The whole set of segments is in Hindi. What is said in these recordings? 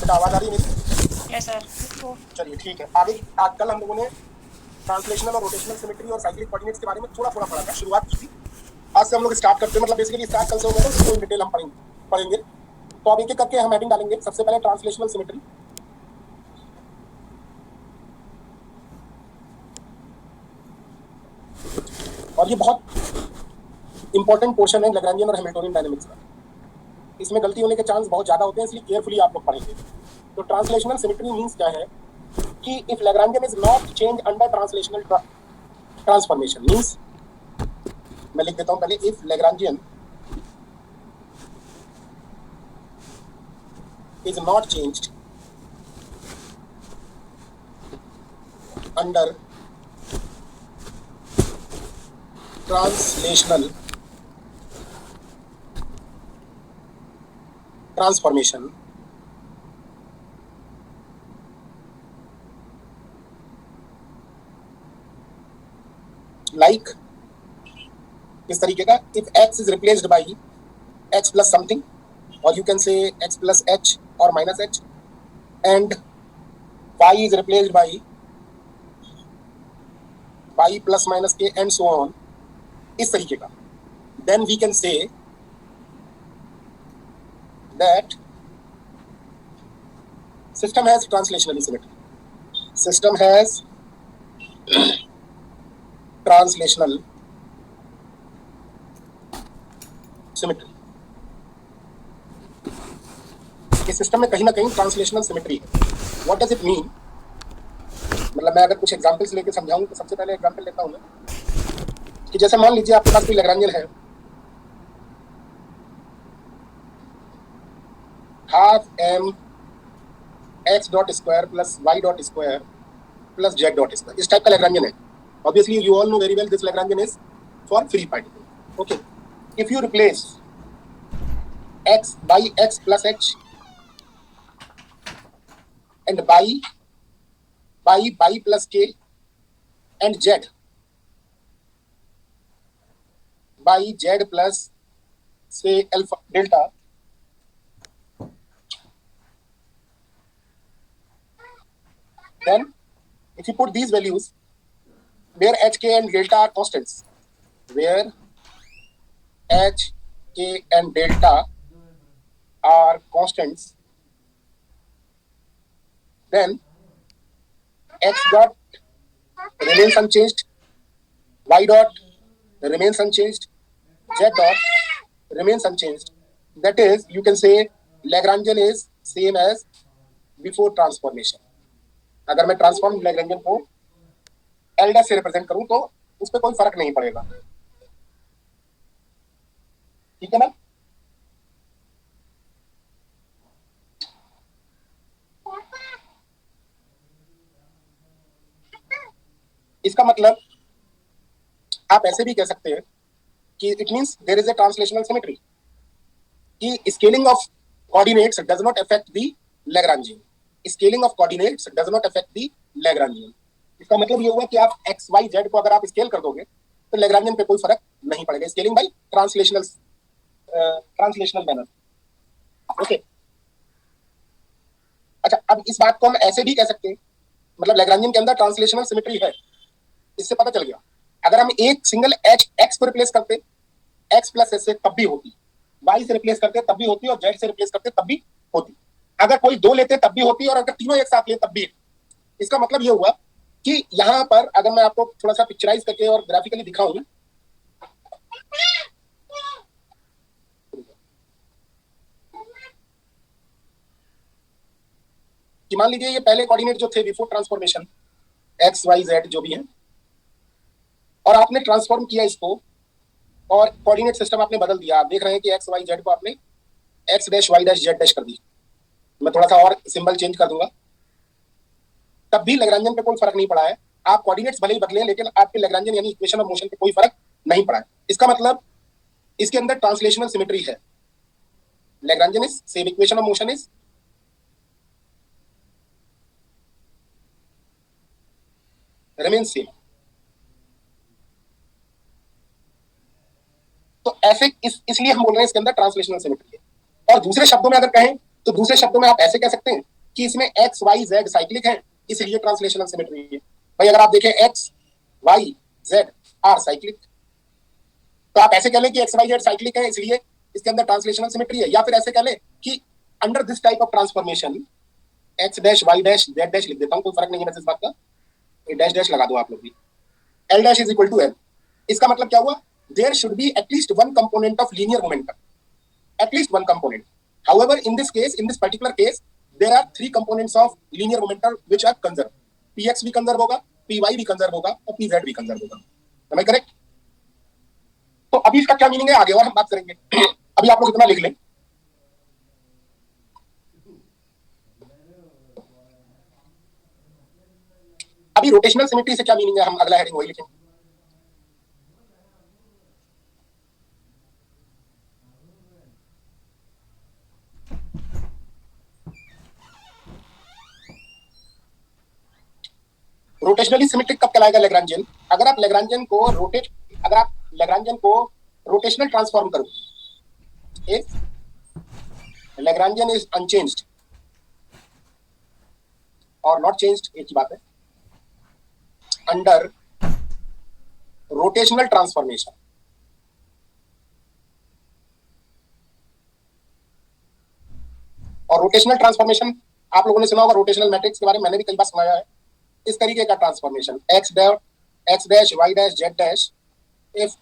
बेटा आवाज आ रही है मेरी? Yes sir. चलिए ठीक है। आगे आज कल हम लोगों ने ट्रांसलेशनल और रोटेशनल सिमेट्री और साइक्लिक कोऑर्डिनेट्स के बारे में थोड़ा थोड़ा पढ़ा था, शुरुआत की थी। आज से हम लोग स्टार्ट करते हैं, मतलब बेसिकली स्टार्ट कल से होगा, तो इसको इन डिटेल हम पढ़ेंगे। तो अब एक एक करके हम हेडिंग डालेंगे। सबसे पहले ट्रांसलेशनल सिमेट्री। और ये बहुत इंपॉर्टेंट पोर्शन है लैग्रेंजियन और हैमिल्टोनियन डायनामिक्स का। इसमें गलती होने के चांस बहुत ज्यादा होते हैं, इसलिए केयरफुली आप लोग पढ़ेंगे। तो ट्रांसलेशनल सिमेट्री मींस क्या है कि if Lagrangian is not change under translational transformation, means मैं लिख देता हूं पहले, if Lagrangian is not changed under translational transformation, like इस तरीके का, if x is replaced by x plus something, or you can say x plus h or minus h, and y is replaced by y plus minus k and so on, इस तरीके का, then we can say that system has translational symmetry. System has translational symmetry. इस सिस्टम में कहीं ना कहीं ट्रांसलेशनल सिमेट्री है। What does it mean? मतलब मैं अगर कुछ एग्जांपल्स लेके समझाऊं तो सबसे पहले एग्जांपल लेता हूं मैं कि जैसे मान लीजिए आपके पास कोई लैग्रेंजियन है, half M x dot square plus Y dot square plus Z dot square, इस टाइप का लैग्रेंजियन है। Obviously you all know very well this Lagrangian is for free particle. Okay, if you replace x by x plus h and by plus k and z by z plus say alpha delta, then if you put these values where h, k and delta are constants, where h, k and delta are constants, then x dot remains unchanged, y dot remains unchanged, z dot remains unchanged. That is, you can say Lagrangian is same as before transformation. अगर मैं ट्रांसफॉर्म लैग्रेंजियन को L डैश से रिप्रेजेंट करूं तो उस पर कोई फर्क नहीं पड़ेगा। ठीक है ना? इसका मतलब आप ऐसे भी कह सकते हैं कि it means there is a translational symmetry, कि scaling of coordinates does not affect the Lagrangian. Scaling of coordinates does not affect the Lagrangian. इसका मतलब ये हुआ कि आप एक्स वाई जेड को अगर आप स्केल कर दोगे तो लैग्रेंजियन पे कोई फर्क नहीं पड़ेगा। Scaling by translational manner. Okay, अच्छा, अब इस बात को हम ऐसे भी कह सकते हैं, मतलब लैग्रेंजियन के अंदर ट्रांसलेशनल सिमेट्री है, इससे पता चल गया। अगर हम एक सिंगल एच एक्स को रिप्लेस करते एक्स प्लस एस से तब भी होती, वाई से रिप्लेस करते तब भी होती, और जेड से रिप्लेस करते तब भी होती। अगर कोई दो लेते तब भी होती, और अगर तीनों एक साथ ले तब भी। इसका मतलब ये हुआ कि यहाँ पर अगर मैं आपको थोड़ा सा पिक्चराइज करके और ग्राफिकली दिखाऊं, कि मान लीजिए ये पहले कोऑर्डिनेट जो थे before transformation, X Y Z जो भी है, और आपने ट्रांसफॉर्म किया इसको और कोऑर्डिनेट सिस्टम आपने बदल दिया। आप देख रहे हैं कि एक्स वाई जेड को आपने X dash Y dash Z dash कर दी। मैं थोड़ा सा और सिंबल चेंज कर दूंगा, तब भी लैग्रेंजियन पे कोई फर्क नहीं पड़ा है। आप कोऑर्डिनेट्स भले ही बदले, लेकिन आपके लैग्रेंजियन यानी इक्वेशन ऑफ मोशन पे कोई फर्क नहीं पड़ा है। इसका मतलब इसके अंदर ट्रांसलेशनल सिमेट्री है। Lagrangian is same, equation of motion is remain same. तो ऐसे इसलिए हम बोल रहे हैं इसके अंदर ट्रांसलेशनल सिमेट्री है। और दूसरे शब्दों में अगर कहें तो दूसरे शब्दों में आप ऐसे कह सकते हैं कि इसमें एक्स वाई जेड साइक्लिक है, इसलिए ट्रांसलेशनल सिमेट्री है। भाई अगर आप देखें X Y Z are cyclic, तो आप ऐसे कह लें कि एक्स वाई जेड साइक्लिक है इसलिए इसके अंदर ट्रांसलेशनल सिमेट्री है, या फिर ऐसे कह लें कि under this type of transformation X dash Y dash Z dash लिख देता हूं, कोई फर्क नहीं है वैसे इस बात का, डैश डैश लगा दो आप लोग भी, L dash is equal to L. इसका मतलब क्या हुआ, there should be at least one component of linear momentum, at least one component. However in this case, in this particular case, there are three components of linear momentum which are conserve, px भी कंजर्व होगा, py भी कंजर्व होगा और pz भी कंजर्व होगा। am I correct? तो अभी इसका क्या मीनिंग है आगे और हम बात करेंगे। अभी आप लोग इतना लिख लें, अभी रोटेशनल सिमेट्री से क्या मीनिंग है, हम अगला हेडिंग वही लिखेंगे। रोटेशनली सिमेट्रिक कब कहलाएगा लैग्रांजियन, अगर आप लैग्रांजियन को रोटेशनल ट्रांसफॉर्म करो, इफ लैग्रांजियन इज अनचेंज्ड और नॉट चेंज्ड, एक ही बात है, अंडर रोटेशनल ट्रांसफॉर्मेशन, और रोटेशनल ट्रांसफॉर्मेशन आप लोगों ने सुना होगा, रोटेशनल मैट्रिक्स के बारे में मैंने भी कई बार सुनाया है, इस तरीके का transformation X dash Y dash Z dash if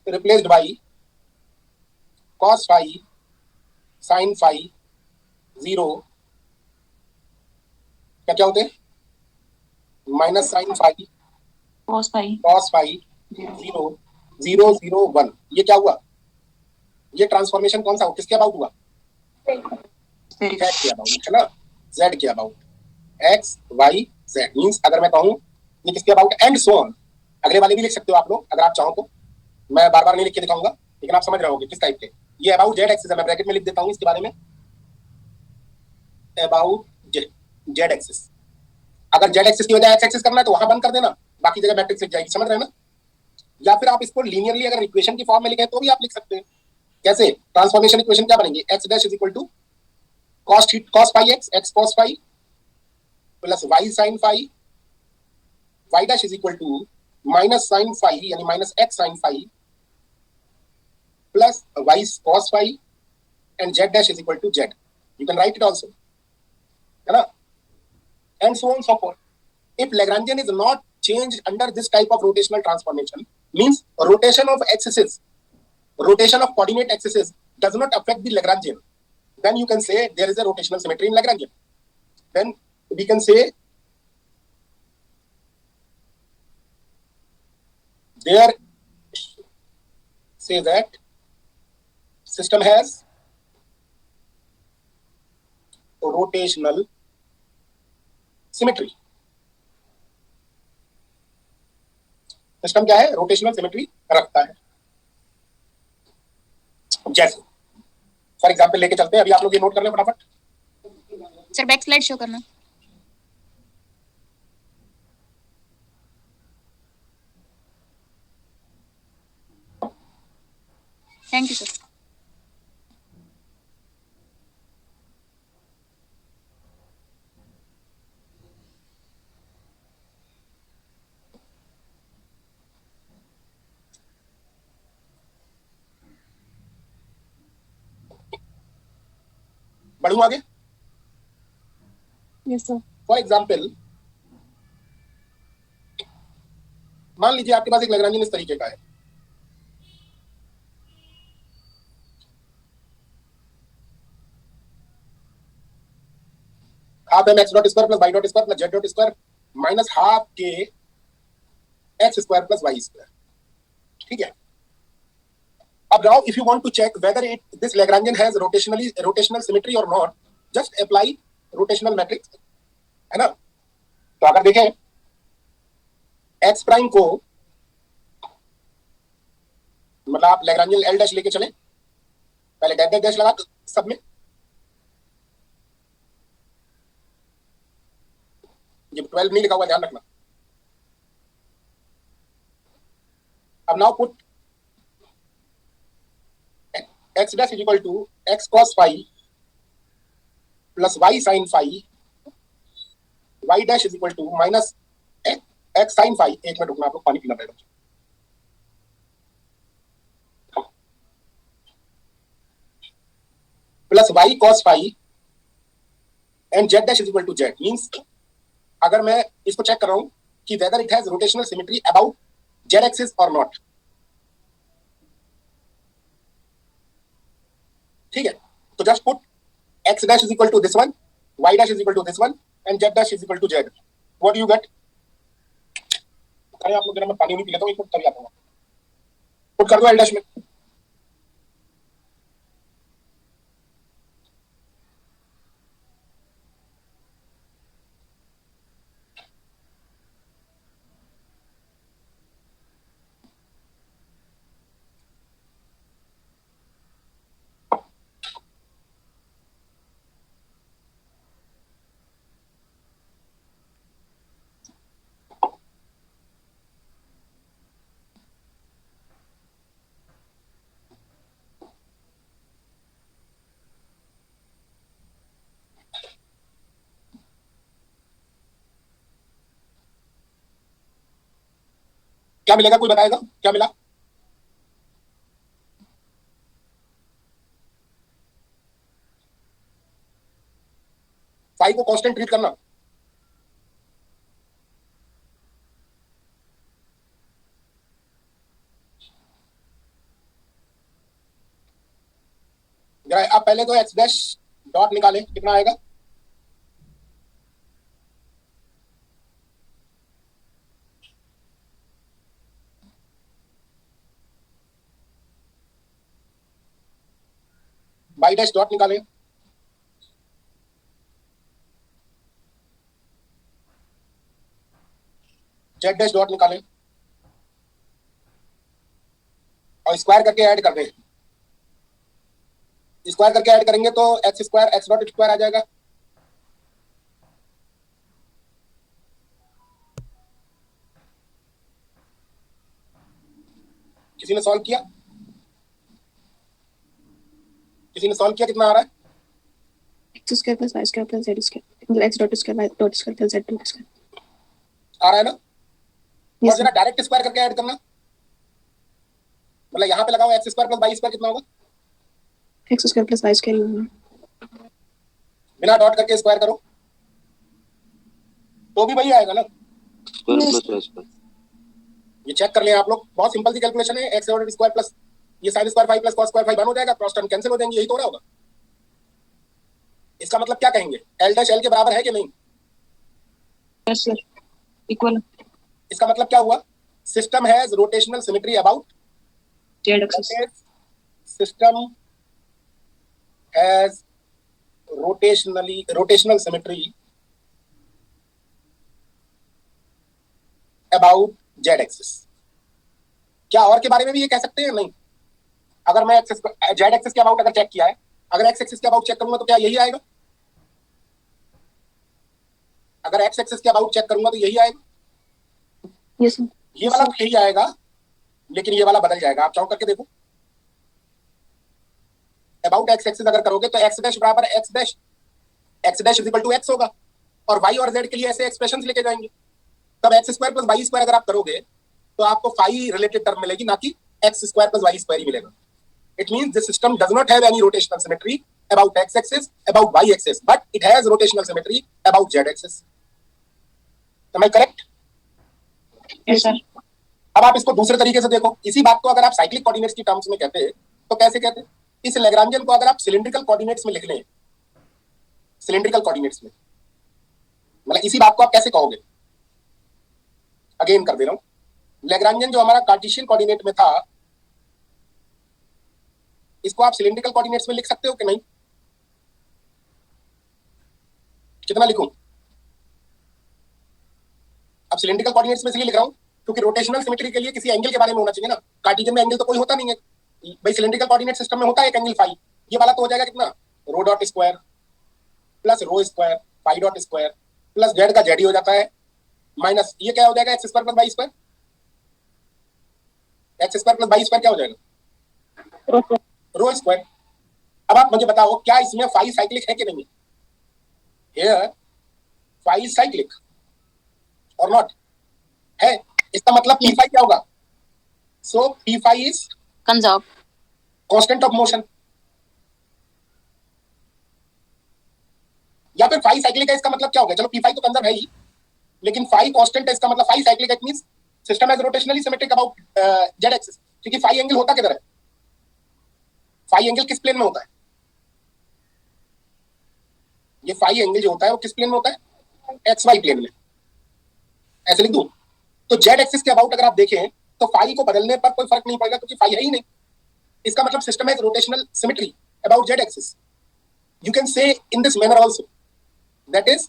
replaced by cos phi sine phi zero, क्या क्या होते हैं, minus sine phi cos phi zero zero zero one, ये क्या हुआ, ये ट्रांसफॉर्मेशन कौन सा हुआ, किसके अबाउट हुआ, जेड के अबाउट है ना, जेड के about, x Y Z means अगर मैं कहूं ये किसके अबाउट एंड सो ऑन, अगले वाले भी लिख सकते हो आप लोग अगर आप चाहो तो, मैं बार बार नहीं लिख के दिखाऊंगा लेकिन आप समझ रहे होंगे किस टाइप के, ये अबाउट जेड एक्सिस है, मैं ब्रैकेट में लिख देता हूं इसके बारे में, अबाउट जेड एक्सिस, अगर जेड एक्सिस की वजह एक्स एक्सिस करना है तो वहां बंद कर देना, बाकी जगह मैट्रिक्स लिख जाएगी, समझ रहे हैं ना। या फिर आप इसको लीनियरली अगर इक्वेशन की फॉर्म में लिखें तो भी आप लिख सकते हैं, कैसे, ट्रांसफॉर्मेशन इक्वेशन क्या बनेंगे, X dash is equal to cos phi x cos phi plus y sin phi, y dash is equal to minus sin phi यानी minus x sin phi plus y cos phi and z dash is equal to z. You can write it also, है ना, and so on so forth. If Lagrangian is not changed under this type of rotational transformation, means rotation of axes, rotation of coordinate axes does not affect the Lagrangian, then you can say there is a rotational symmetry in Lagrangian. Then we can say there, say that system has rotational symmetry. System क्या है, रोटेशनल सिमेट्री रखता है। जैसे फॉर एग्जांपल लेके चलते हैं, अभी आप लोग ये नोट कर लें फटाफट। सर बैक स्लाइड शो करना। Thank you sir. बढ़ू आगे। Yes sir. फॉर एग्जाम्पल मान लीजिए आपके पास एक लैग्रांजियन इस तरीके का है, half M x dot square plus Y dot square plus Z dot square minus half k x square plus y square, ठीक है। अब now if you want to check whether this Lagrangian has rotational symmetry or not, just apply rotational matrix, है ना। तो अगर देखें x प्राइम को, मतलब आप Lagrangian L डैश लेके चलें, पहले डैश डैश डैश लगा सब में, ये 12 नहीं लिखा हुआ ध्यान रखना। अब now put x dash is equal to x cos phi plus y sine phi y dash is equal to minus x sine phi. एक मिनट रुकना, आप लोग पानी पीना पड़ेगा। Plus y cos phi and z dash is equal to z. Means अगर मैं इसको चेक कर रहा हूं कि whether it has rotational symmetry about z axis और नॉट। ठीक है, तो just put x dash is equal to this one, y dash is equal to this one and z dash is equal to z. What do you get? अरे आप लोग जरा, मैं पानी नहीं पी लेता हूं, एक मिनट तभी आता हूं। पुट कर दो एल डैश में। क्या मिलेगा, कोई बताएगा क्या मिला? फाई को कांस्टेंट ट्रीट करना। जरा आप पहले तो एक्स डैश डॉट निकालें, कितना आएगा? वाई डैश डॉट निकालें। जेड डैश डॉट निकालें और स्क्वायर करके ऐड कर दें। स्क्वायर करके ऐड करेंगे तो x square x dot square आ जाएगा। किसी ने सॉल्व किया? किसी ने सॉल्व किया? कितना आ रहा है? X square plus y square plus z square x dot square y dot square plus Z dot square आ रहा है ना? Yes, और जरा डायरेक्ट स्क्वायर करके ऐड करना, मतलब यहाँ पे लगाओ x square plus y square, कितना होगा? X square plus y square बिना डॉट करके स्क्वायर करो तो भी वही आएगा ना। ये चेक कर लें आप लोग, बहुत सिंपल सी कैलकुलेशन है। एक्स डॉट स्क्वायर प्लस ये sine square five plus cos square five बन हो जाएगा, क्रॉस टर्म कैंसिल हो जाएंगे, यही तो हो रहा होगा। इसका मतलब क्या कहेंगे? एल डैश एल के बराबर है कि नहीं? Yes sir, equal. इसका मतलब क्या हुआ? System has rotational symmetry about z axis. System has rotational symmetry about z axis. क्या और के बारे में भी ये कह सकते हैं? नहीं। अगर मैं एक्सिस जेड एक्सिस के अबाउट अगर चेक किया है, अगर एक्स एक्सिस के अबाउट चेक करूंगा तो क्या यही आएगा? अगर एक्स एक्सिस के अबाउट चेक करूंगा तो यही आएगा। यस ये वाला तो यही आएगा, लेकिन ये वाला बदल जाएगा। आप चाहो करके देखो। अबाउट एक्स एक्सिस अगर करोगे तो एक्स डैश बराबर x dash is equal to x होगा, और वाई और जेड के लिए ऐसे एक्सप्रेशंस लेके जाएंगे। तब x square plus y square अगर आप करोगे तो आपको फाई रिलेटेड टर्म मिलेगी, ना कि x square plus y square ही मिलेगा। It means this system does not have any rotational symmetry about x-axis, about y-axis, but it has rotational symmetry about z-axis. Am I correct? Yes sir. अब आप इसको दूसरे तरीके से देखो। इसी बात को अगर आप साइक्लिक कोऑर्डिनेट्स की टर्म्स में कहते हैं तो कैसे कहते हैं? इस लैग्रांजियन को अगर आप सिलिंड्रिकल कोऑर्डिनेट्स में लिख लें, सिलिंड्रिकल कोऑर्डिनेट्स में, मतलब इसी बात को आप कैसे कहोगे? अगेन कर दे रहा हूं। लैग्रांजियन जो हमारा कार्टेशियन कोऑर्डिनेट में था, इसको आप सिलिंड्रिकल कोऑर्डिनेट्स में लिख सकते हो कि नहीं? कितना लिखूं? अब सिलिंड्रिकल कोऑर्डिनेट्स में इसलिए लिख रहा हूं क्योंकि रोटेशनल सिमेट्री के लिए किसी एंगल के बारे में होना चाहिए ना। कार्टेशियन में एंगल तो कोई होता नहीं है भाई, सिलिंड्रिकल कोऑर्डिनेट सिस्टम में होता है एक एंगल फाई। ये वाला तो हो जाएगा कितना? Rho dot square plus rho square phi dot square plus z का जेड ही हो जाता है, माइनस ये क्या हो जाएगा? X square plus y square. X square plus y square क्या हो जाएगा? Rho square. अब आप मुझे बताओ क्या इसमें फाई साइक्लिक है कि नहीं? हियर फाई इज साइक्लिक और नॉट है, इसका मतलब पी फाई क्या होगा? So p phi is conserve constant of motion, या फिर फाई साइक्लिक है इसका मतलब क्या हो गया? चलो पी फाई तो कंजर्व है ही, लेकिन फाई कांस्टेंट है इसका मतलब phi cyclic it means system is rotationally symmetric about z axis. क्योंकि फाई एंगल होता किधर है? फाई एंगल किस प्लेन में होता है? ये फाई एंगल जो होता है वो किस प्लेन में होता है? एक्स वाई प्लेन में। ऐसे लिख दूं तो जेड एक्सिस के अबाउट अगर आप देखें तो फाई को बदलने पर कोई फर्क नहीं पड़ेगा क्योंकि फाई है ही नहीं। इसका मतलब system is rotational symmetry about z axis. You can से in this manner also that is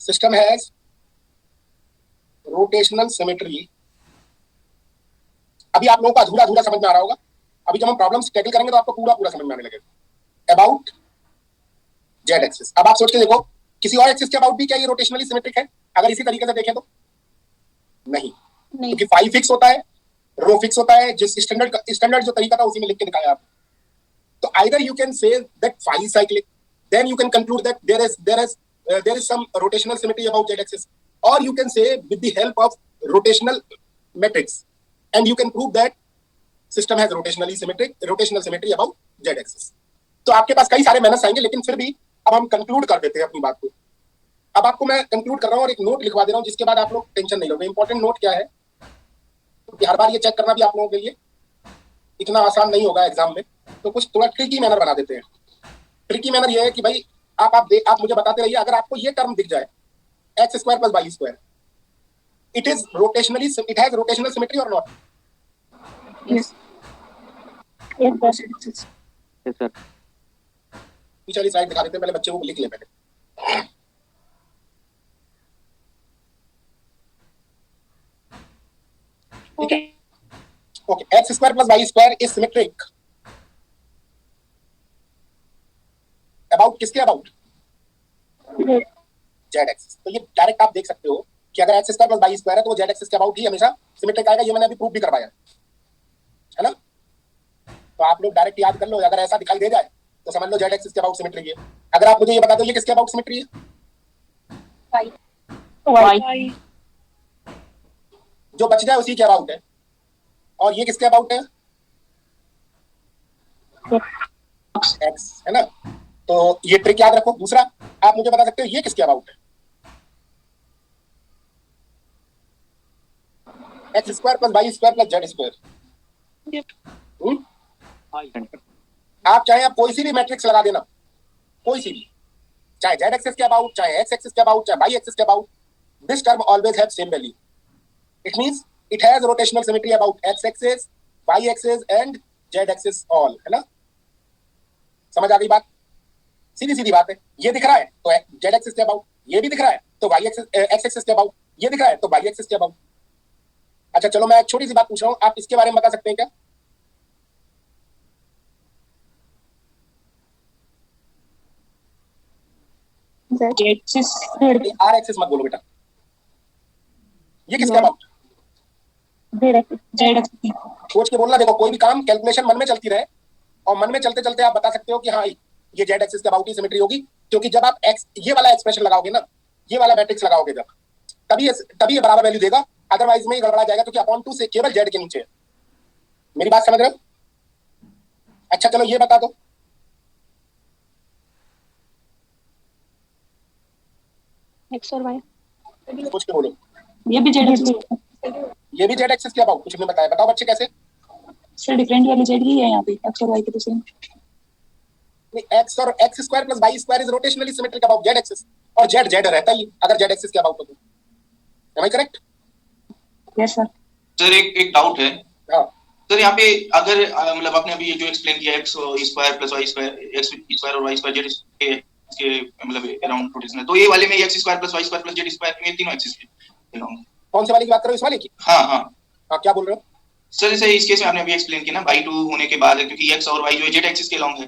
system has rotational symmetry. अभी आप लोगों को अधूरा अधूरा समझ में आ रहा होगा, अभी जब हम प्रॉब्लम्स टैकल करेंगे तो आपको पूरा पूरा समझ में आने लगेगा अबाउट जेड एक्सिस। अब आप सोच के देखो किसी और एक्सिस के अबाउट भी क्या ये रोटेशनली सिमेट्रिक है? अगर इसी तरीके से देखें तो नहीं, क्योंकि फाई फिक्स होता है, रो फिक्स होता है, जिस स्टैंडर्ड जो तरीका था उसी में लिख के दिखाया आप। तो either you can say that phi is cyclic, then you can conclude that there is some rotational symmetry about z axis, और you can say with the help of rotational matrix and you can prove that system has rotational symmetry about z axis. तो आपके पास कई सारे मेथड्स आएंगे, लेकिन फिर भी अब हम कंक्लूड कर देते हैं अपनी बात को। अब आपको मैं कंक्लूड कर रहा हूं और एक नोट लिखवा दे रहा हूं जिसके बाद आप लोग टेंशन नहीं लोगे। इंपॉर्टेंट नोट क्या है कि हर बार ये चेक करना भी आप लोगों के लिए इतना आसान नहीं होगा एग्जाम में, तो कुछ थोड़ा ट्रिकी मैनर बना देते हैं। ट्रिकी मैनर ये है कि भाई आप मुझे बताते रहिए, अगर आपको ये टर्म दिख जाए x square plus y square, it has rotational symmetry और नॉट? Yes yes sir. पीछे वाली स्लाइड दिखा देते हैं, पहले बच्चे को लिख ले पहले। ठीक है, okay. X square plus y square is symmetric about किसके अबाउट? Z axis. तो ये डायरेक्ट आप देख सकते हो कि अगर x square plus y square है तो वो जेड एक्सिस के अबाउट ही हमेशा सिमेट्रिक आएगा। ये मैंने अभी प्रूव भी करवाया है ना। तो आप लोग डायरेक्ट याद कर लो, अगर ऐसा दिखाई दे जाए तो समझ लो जेड एक्सिस के अबाउट सिमेट्रिक है। अगर आप मुझे ये बता दो ये किसके अबाउट सिमेट्री है? वाई जो बच जाए उसी के अबाउट है। और ये किसके अबाउट है? एक्स, है ना। तो ये ट्रिक याद रखो। दूसरा आप मुझे बता सकते हो ये किसके अबाउट है? X square plus y square plus z square. आप चाहे आप कोई सी भी मैट्रिक्स लगा देना, कोई सी भी, चाहे जेड एक्सिस के अबाउट, चाहे एक्स एक्सिस के अबाउट, चाहे वाई एक्सिस के about, this term always have same value. It means it has rotational symmetry about x axis, y axis and z axis all, है ना। समझ आ गई बात? सीधी सीधी बात है। ये दिख रहा है तो जेड एक्सिस के अबाउट, ये भी दिख रहा है तो वाई एक्सिस एक्स एक्सिस के अबाउट, ये दिख रहा है तो वाई एक्सिस के अबाउट। अच्छा चलो मैं एक छोटी सी बात पूछ रहा हूँ, आप इसके बारे में बता सकते हैं क्या? आर एक्सिस मत बोलो बेटा, ये किसके अबाउट? जेड सोच के बोलना। देखो कोई भी काम कैलकुलेशन मन में चलती रहे और मन में चलते चलते आप बता सकते हो कि हाँ ये जेड एक्सिस के अबाउट ही सिमेट्री होगी, क्योंकि जब आप एक्स ये वाला एक्सप्रेशन लगाओगे ना, ये वाला मैट्रिक्स लगाओगे जब, तभी ये बराबर वैल्यू देगा, अदरवाइज में गड़बड़ा जाएगा क्योंकि अपॉन 2 से केवल जेड के नीचे है। मेरी बात समझ रहे हो? अच्छा चलो ये बता दो, एक्स और वाई सोच के बोलो। ये भी जेड एक्सिस, ये भी जेड एक्सिस के अबाउट, कुछ नहीं बताया, बताओ बच्चे कैसे? सर डिफरेंट वाले जेड ही है यहाँ पे, एक्स और वाई के तो सेम। एक्स और x square plus y square is rotationally symmetric about z axis, और जेड जेड रहता ही अगर जेड एक्सिस के अबाउट हो तो। Am I correct? Yes sir. Sir एक डाउट है। हाँ सर यहाँ पे अगर मतलब आपने अभी ये जो एक्सप्लेन किया x square plus y square, x square और वाई स्क्वायर जेड के मतलब अराउंड रोटेशन है, तो ये वाले में x square plus y square plus z square में तीनों एक्सिस के अराउंड। कौन से वाले की बात कर रहे हो? इस वाले की? हाँ हाँ हाँ क्या बोल रहे हो सर? जैसे इस केस में आपने अभी एक्सप्लेन किया ना बाई 2 होने के बाद, क्योंकि एक्स और वाई जो है जेड एक्सिस के अलोंग है,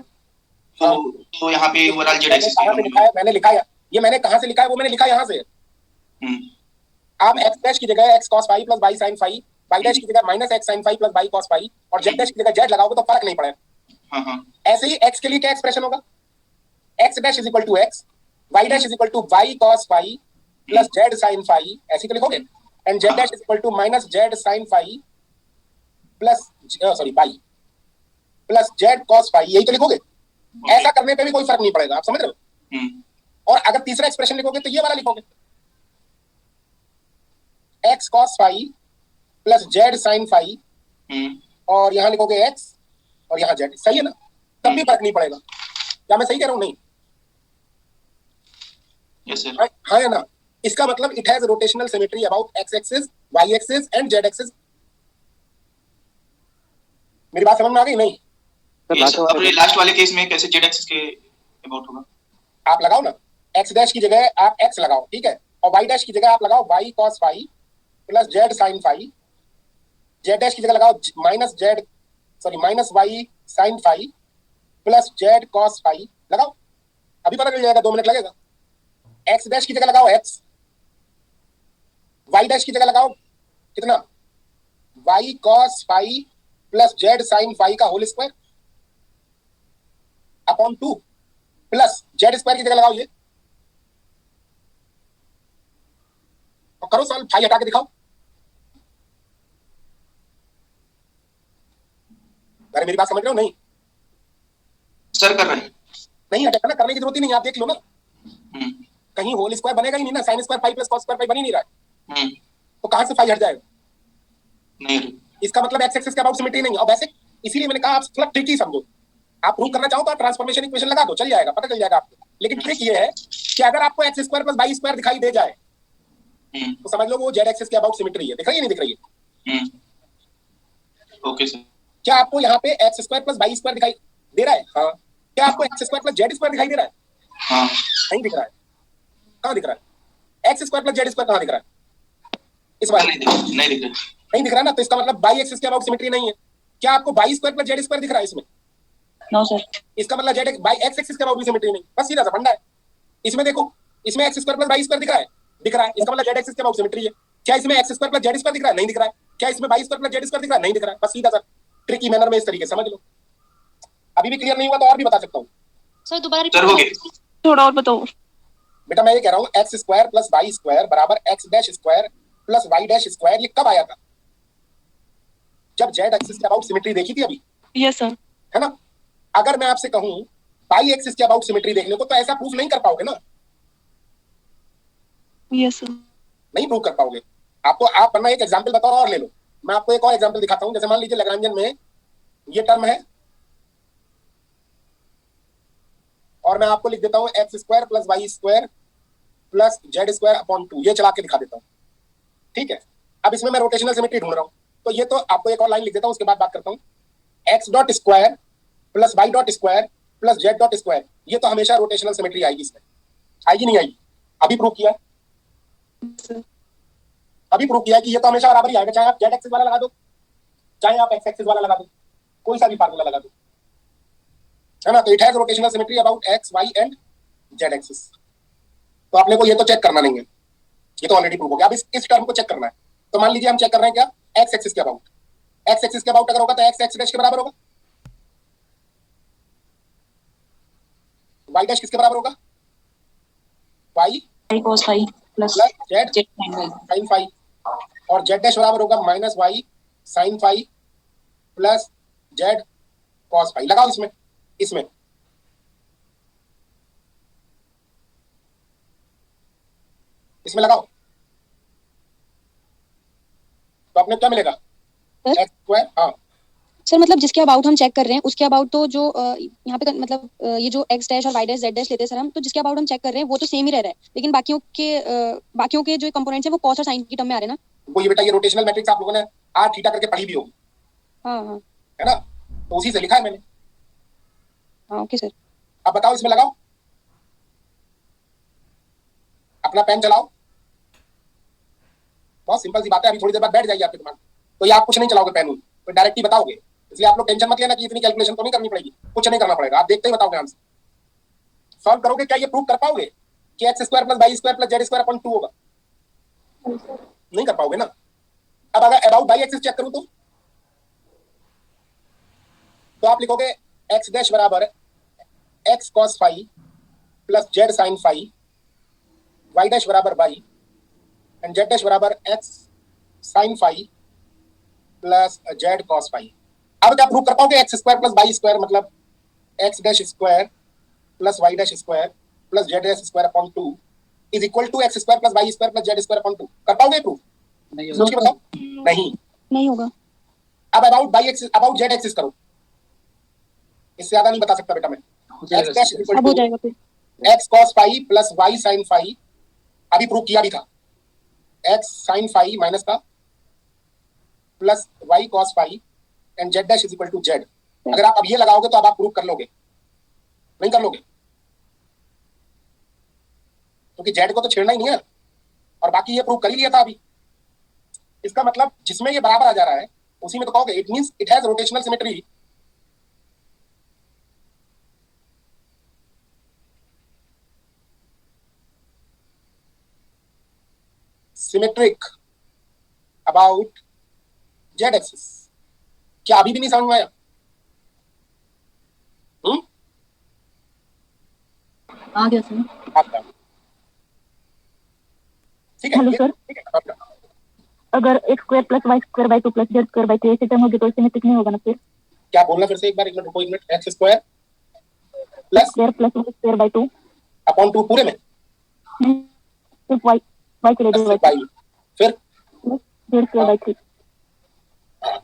तो यहाँ पे ओवरऑल जेड एक्सिस के अलोंग है। मैंने लिखा है, ये मैंने कहाँ से लिखा है? वो मैंने लिखा यहाँ से। आप एक्स डैश की जगह x cos phi plus y sin phi, y dash की जगह minus x sin phi plus y cos phi, और जेड डैश की जगह जेड लगाओगे तो फर्क नहीं पड़ेगा। ऐसे ही x के लिए क्या एक्सप्रेशन होगा, x dash is equal to x, y dash is equal to y cos phi plus z sin phi, ऐसे तो लिखोगे, and z dash is equal to minus z sin phi plus y plus z cos phi, यही तो लिखोगे। ऐसा करने पे भी कोई फर्क नहीं पड़ेगा, आप समझ रहे हो। और अगर तीसरा एक्सप्रेशन लिखोगे तो ये वाला लिखोगे, x cos phi plus z sin phi, और यहां लिखोगे x और यहां z, सही है ना, तब भी फर्क नहीं पड़ेगा। क्या मैं सही कह रहा हूं? नहीं, यस सर, हाँ है ना। इसका मतलब it has rotational symmetry about x axis, y axis and z axis. मेरी बात समझ में आ गई? नहीं यस सर। अब ये लास्ट वाले केस में कैसे z एक्सिस के अबाउट होगा? आप लगाओ ना, x डैश की जगह आप x लगाओ, ठीक है, और y डैश की जगह आप लगाओ y cos phi plus z sin phi, z dash की जगह लगाओ minus y sin phi plus z cos phi, लगाओ, अभी पता चल जाएगा, 2 मिनट लगेगा। x डैश की जगह लगाओ x, y डैश की जगह लगाओ कितना, y cos phi plus z sin phi का whole square upon 2 plus z square की जगह लगाओ ये, और करो सॉल्व, फाई हटा के दिखाओ। अरे मेरी बात समझ रहे हो? नहीं सर कर रहे हैं, नहीं हटेगा ना, करने की जरूरत ही नहीं, आप देख लो ना, कहीं होल स्क्वायर बनेगा ही नहीं ना, sine square phi plus cos square phi बन ही नहीं रहा है, तो कहां से फाई हट जाएगा? नहीं, इसका मतलब एक्स एक्सिस के अबाउट सिमेट्री नहीं है। और वैसे इसीलिए मैंने कहा आप थोड़ा ट्रिकी समझो, आप प्रूव करना चाहो तो आप ट्रांसफॉर्मेशन इक्वेशन लगा दो, चल जाएगा, पता चल जाएगा आपको। लेकिन ट्रिक ये है कि अगर आपको x square plus y square दिखाई दे जाए तो समझ लो वो जेड एक्सिस के अबाउट सिमेट्री है। दिख रही है, नहीं दिख रही है? Okay sir. क्या आपको यहाँ पे x square plus y square दिखाई दे रहा है? हाँ। क्या आपको x square plus z square दिखाई दे रहा है? हाँ। नहीं दिख रहा है। कहाँ दिख रहा है? X square plus z square कहाँ दिख रहा है? इस बार नहीं दिख रहा ना, तो इसका मतलब बाई एक्सिस के अबाउट सिमेट्री नहीं है। क्या आपको y square plus z square दिख रहा है इसमें? No sir. इसका मतलब जेड बाई एक्स एक्सिस के अबाउट भी सिमेट्री नहीं, बस सीधा सा फंडा है। इसमें देखो, इसमें x square plus y square दिख रहा है, दिख रहा है, इसका मतलब जेड एक्सिस के अबाउट सिमेट्री है। क्या इसमें x square plus z square दिख रहा है? नहीं दिख रहा है। क्या इसमें y square plus z square दिख रहा है? नहीं दिख रहा है। बस सीधा सा ट्रिकी मैनर में इस तरीके से समझ लो। अभी भी क्लियर नहीं हुआ तो और भी बता सकता हूँ सर, दोबारा थोड़ा और बताओ। बेटा मैं ये कह रहा हूँ x square plus y square बराबर x dash square plus y dash square, ये कब आया था? जब जेड एक्सिस के अबाउट सिमेट्री देखी थी अभी, यस सर। है ना। अगर मैं आपसे कहूं बाई एक्सिस के अबाउट सिमेट्री देखने को, तो ऐसा प्रूफ नहीं कर पाओगे ना। Yes sir. नहीं प्रूव कर पाओगे। आपको आप वरना एक एग्जांपल बताओ और ले लो। मैं आपको एक और एग्जांपल दिखाता हूं। जैसे मान लीजिए लैग्रांजियन में ये टर्म है और मैं आपको लिख देता हूं x square plus y square plus z square upon 2, ये चला के दिखा देता हूं, ठीक है। अब इसमें मैं रोटेशनल सिमेट्री ढूंढ रहा हूं, तो ये तो आपको एक और लाइन लिख देता हूं, उसके बाद बात करता हूं। X dot square plus Y dot square plus Z dot square, ये तो हमेशा रोटेशनल सिमेट्री आएगी इसमें, आएगी नहीं आएगी? अभी प्रूव किया, अभी प्रूव किया कि ये तो हमेशा बराबर ही आएगा, चाहे आप जेड एक्सिस वाला लगा दो, चाहे आप एक्स एक्सिस वाला लगा दो, कोई सा भी फार्मूला लगा दो, है ना। तो it has rotational symmetry about x y and z axis. तो आपने को ये तो चेक करना नहीं है, ये तो ऑलरेडी प्रूव हो गया। अब इस टर्म को चेक करना है। तो मान लीजिए हम चेक कर रहे हैं क्या, एक्स एक्सिस के अबाउट। एक्स एक्सिस के अबाउट अगर होगा तो एक्स एक्स डैश के बराबर होगा, वाई डैश किसके बराबर होगा? Y cos phi plus z sine phi, और जेड डैश बराबर होगा minus y sine phi plus z cos phi. लगाओ इसमें, इसमें इसमें लगाओ, तो आपने क्या मिलेगा? X square. हाँ सर, मतलब जिसके अबाउट हम चेक कर रहे हैं उसके अबाउट तो जो यहाँ पे मतलब ये जो एक्स डैश और वाई डैश जेड डैश लेते हैं सर हम, तो जिसके अबाउट हम चेक कर रहे हैं वो तो सेम ही रह रहा है, लेकिन बाकियों के जो कंपोनेंट्स हैं वो कॉस और साइन की टर्म में आ रहे हैं ना। वो ये बेटा, ये रोटेशनल मैट्रिक्स आप लोगों ने आर थीटा करके पढ़ी भी होगी, हाँ हाँ है ना, तो उसी से लिखा है मैंने। हाँ ओके सर। अब बताओ, इसमें लगाओ, अपना पेन चलाओ, बहुत सिंपल सी बात है। अभी थोड़ी देर बाद बैठ जाएगी आपके दिमाग, तो ये आप कुछ नहीं चलाओगे पेन, तो डायरेक्ट ही बताओगे। इसलिए आप लोग टेंशन मत लेना कि इतनी कैलकुलेशन तो नहीं करनी पड़ेगी, कुछ नहीं करना पड़ेगा, आप देखते ही बताओगे आंसर। सॉल्व करोगे, क्या ये प्रूव कर पाओगे कि x square plus y square plus z square upon 2 होगा? नहीं कर पाओगे ना। अब अगर अबाउट बाई एक्सिस चेक करूं तो आप लिखोगे एक्स डैश बराबर x cos phi plus z sine phi, y dash बराबर वाई एंड जेड डैश बराबर x sine phi plus z cos phi. अब क्या प्रूव कर पाओगे? X square plus y square मतलब x dash square plus y dash square plus z dash square upon 2 is equal to x square plus y square plus z square upon 2। कर पाओगे प्रूफ? सोच के बताओ। नहीं। नहीं होगा। अब about y axis about z axis करो, इससे ज्यादा नहीं बता सकता बेटा मैं। एक्स डैश इक्वल अब हो टू जाएगा फिर। X cos phi plus y sine phi, अभी प्रूव किया भी था, एक्स साइन फाई माइनस का plus y cos phi and z dash is equal to z. अगर आप अब ये लगाओगे तो अब आप प्रूव कर लोगे, नहीं कर लोगे? क्योंकि जेड को तो छेड़ना ही नहीं है और बाकी ये प्रूव कर ही लिया था अभी। इसका मतलब जिसमें ये बराबर आ जा रहा है उसी में तो कहोगे it means it has rotational symmetry. Symmetric about z axis. क्या अभी भी नहीं समझ में आया? आ गया सर। आपका ठीक है। Hello sir. ठीक है आपका। अगर x square plus y square by 2 plus z square by 3 ऐसे टर्म होगी तो सिमेट्रिक नहीं होगा ना फिर? क्या बोलना फिर से एक बार, एक मिनट रुको, एक मिनट। X square plus square plus y square by 2 upon 2 पूरे में सिर्फ वाई वाई के लिए प्लस डिवाइड वाई फिर z square by 3।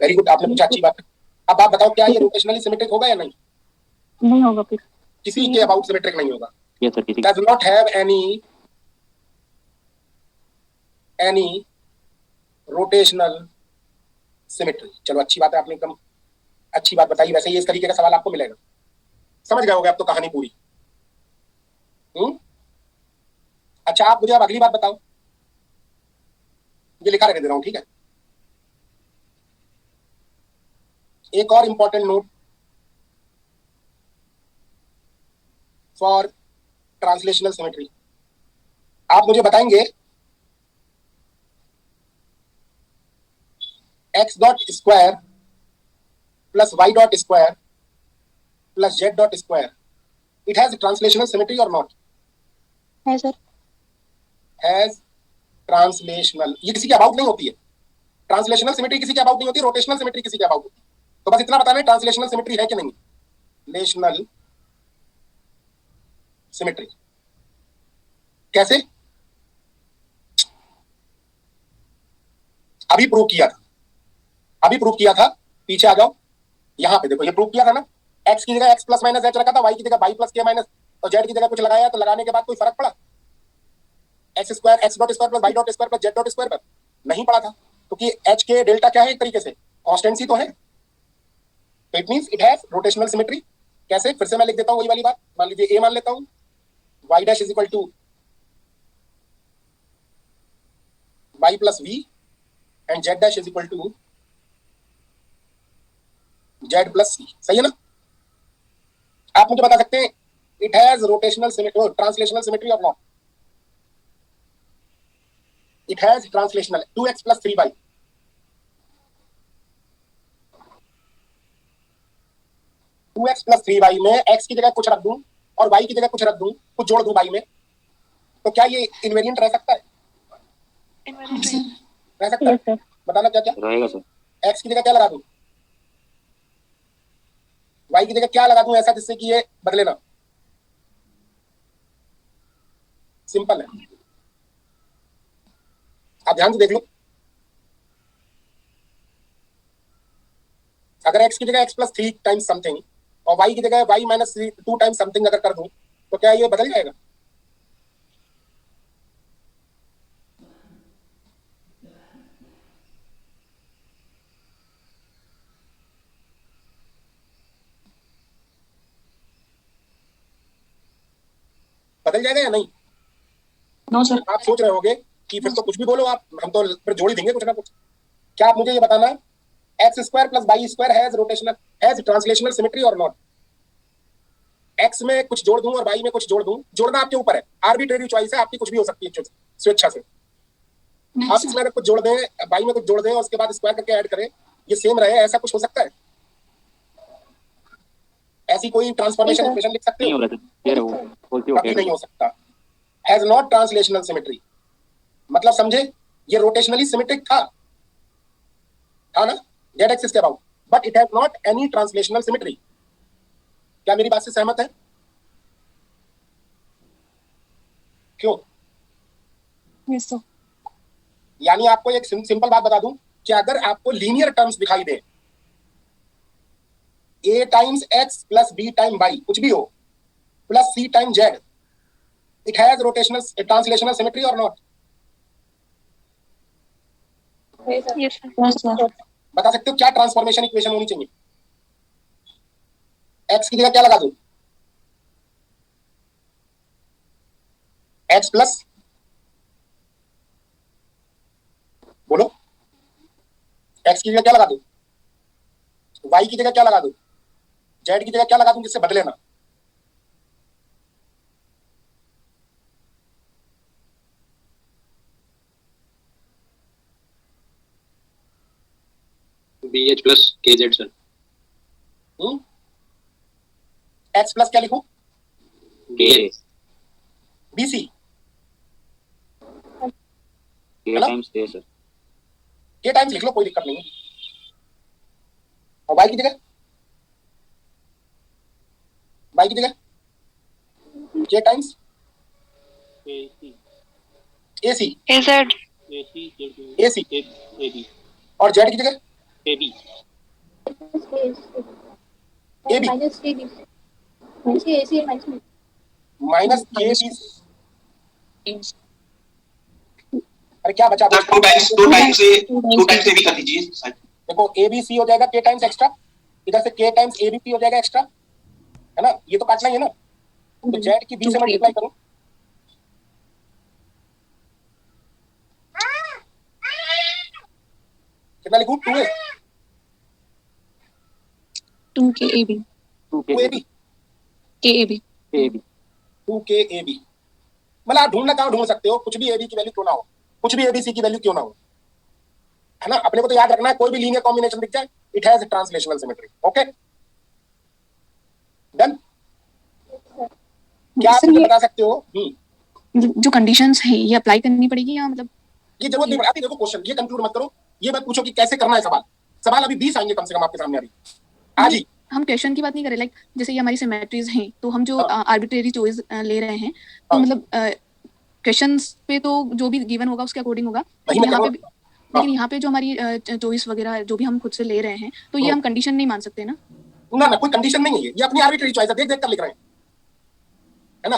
Very good, आपने पूछा, अच्छी बात है। अब आप बताओ क्या ये रोटेशनली सिमेट्रिक होगा या नहीं? नहीं होगा फिर। किसी के अबाउट सिमेट्रिक नहीं होगा। यस सर, किसी does not have any rotational symmetry. चलो अच्छी बात है, आपने एकदम अच्छी बात बताई। वैसे ही इस तरीके का सवाल आपको मिलेगा, समझ गए होगे अब तो कहानी पूरी। अच्छा आप मुझे अब अगली बात बताओ, ये लिखा रहने दे रहा हूं, ठीक है? एक और important note for translational symmetry. आप मुझे बताएंगे x dot square plus Y dot square plus Z dot square, it has translational symmetry और नॉट? है सर। हैज ट्रांसलेशनल, ये किसी के अबाउट नहीं होती है। ट्रांसलेशनल सिमेट्री किसी के अबाउट नहीं होती, रोटेशनल सिमेट्री किसी के अबाउट होती है। तो बस इतना बताना है ट्रांसलेशनल सिमेट्री है कि नहीं। लेशनल सिमेट्री कैसे? अभी प्रूव किया था, अभी प्रूव किया था। पीछे आ जाओ, यहां पे देखो, ये प्रूव किया था ना। एक्स की जगह एक्स प्लस माइनस एच रखा था, वाई की जगह वाई प्लस के माइनस, और जेड की जगह कुछ लगाया, तो लगाने के बाद कोई फर्क पड़ा? X square x dot square plus Y dot square plus Z dot square पर नहीं पड़ा था, क्योंकि एच के डेल्टा क्या है, एक तरीके से कॉन्स्टेंसी तो है। तो it means it has rotational symmetry. कैसे? फिर से मैं लिख देता हूं वही वाली बात। मान लीजिए ए मान लेता हूं, y dash is equal to y plus v and z dash is equal to z plus c. सही है ना? आप मुझे बता सकते हैं it has rotational symmetry, translational symmetry और not? It has translational 2x plus 3y, 2x plus 3y में x की जगह कुछ रख दूं और y की जगह कुछ रख दूं, कुछ जोड़ दूं y में, तो क्या ये इनवेरिएंट रह सकता है? रह सकता है। Yes sir. बताना क्या क्या? रहेगा सर। x की जगह क्या लगा दूं, y की जगह क्या लगा दूं ऐसा जिससे कि ये बदले ना? सिंपल है, आप ध्यान से देख लो। अगर x की जगह x प्लस 3 टाइम्स समथिंग और y की जगह y माइनस 2 टाइम्स समथिंग अगर कर दूं, तो क्या ये बदल जाएगा? बदल जाएगा या नहीं? No sir. आप सोच रहे होगे कि फिर तो कुछ भी बोलो आप, हम तो फिर जोड़ ही देंगे कुछ ना कुछ। क्या आप मुझे ये बताना, x square plus y square has rotational, has translational symmetry और नॉट? एक्स में कुछ जोड़ दूं और वाई में कुछ जोड़ दूं, जोड़ना आपके ऊपर है, आर्बिट्रेरी चॉइस है आपकी, कुछ भी हो सकती है स्वेच्छा से। आप इसमें अगर कुछ जोड़ दें, वाई में कुछ जोड़ दें और उसके बाद स्क्वायर करके ऐड करें, ये सेम रहे, ऐसा कुछ हो सकता है? ऐसी ऐसी कोई ट्रांसफॉर्मेशन नहीं, इक्वेशन लिख सकते नहीं हो? होगा सर, कह रहे हो पॉजिटिव कभी नहीं हो सकता। हैज नॉट ट्रांसलेशनल सिमेट्री, मतलब समझे, ये रोटेशनली सिमेट्रिक था ना जेड एक्सिस के about, but it has not any translational symmetry. क्या मेरी बात से सहमत है? क्यों? Yes sir. यानी आपको एक सिंपल बात बता दूं कि अगर आपको लीनियर टर्म्स दिखाई दे, a times x plus b time y कुछ भी हो plus c time z, it has rotational translational symmetry और नॉट? Yes sir. बता सकते हो क्या ट्रांसफॉर्मेशन इक्वेशन होनी चाहिए? x की जगह क्या लगा दूं? x प्लस, बोलो, x की जगह क्या लगा दूं? y की जगह क्या लगा दूं? z की जगह क्या लगा दूं जिससे बदले ना? BH plus KZ sir. x plus क्या लिखूं? bc K times A sir. k times लिख लो, कोई दिक्कत नहीं है। और y की जगह k टाइम्स ac एजेड और z की जगह AB माइनस k b। अरे क्या बचा? सर टू टाइम्स ए भी कर दीजिए। देखो ए बी सी हो जाएगा k टाइम्स एक्स्ट्रा, इधर से k times A B C हो जाएगा एक्स्ट्रा, है ना? ये तो काटना ही है ना, तो z की b से मल्टीप्लाई करो। कितना लिखूं? 2a 2KAB 2ab KAB 2KAB। मतलब आप ढूंढना कहाँ ढूंढ सकते हो, कुछ भी ab की वैल्यू क्यों ना हो, कुछ भी abc की वैल्यू क्यों ना हो, है ना? अपने को तो याद रखना है, कोई भी लीनियर कॉम्बिनेशन दिख जाए, it has translational symmetry. Okay done. क्या आप सर, मुझे ये बता सकते हो? जो कंडीशंस है ये अप्लाई करनी पड़ेगी या मतलब? ये जरूरत नहीं पड़ती। देखो क्वेश्चन ये कंक्लूड मत करो, ये मत पूछो कि कैसे करना है सवाल अभी 20 आएंगे कम से कम आपके सामने अभी आज ही। हम क्वेश्चन की बात नहीं कर रहे, लाइक जैसे ये हमारी सिमेट्रीज हैं तो हम जो आर्बिट्रेरी चॉइस ले रहे हैं तो मतलब क्वेश्चंस पे तो जो भी गिवन होगा उसके अकॉर्डिंग होगा, लेकिन यहाँ पे जो हमारी चॉइस वगैरह जो भी हम खुद से ले रहे हैं तो ये हम कंडीशन नहीं मान सकते ना? ना कोई कंडीशन नहीं है, ये अपनी आर्बिट्रेरी चॉइस है, देख देख कर लिख रहे हैं, है ना?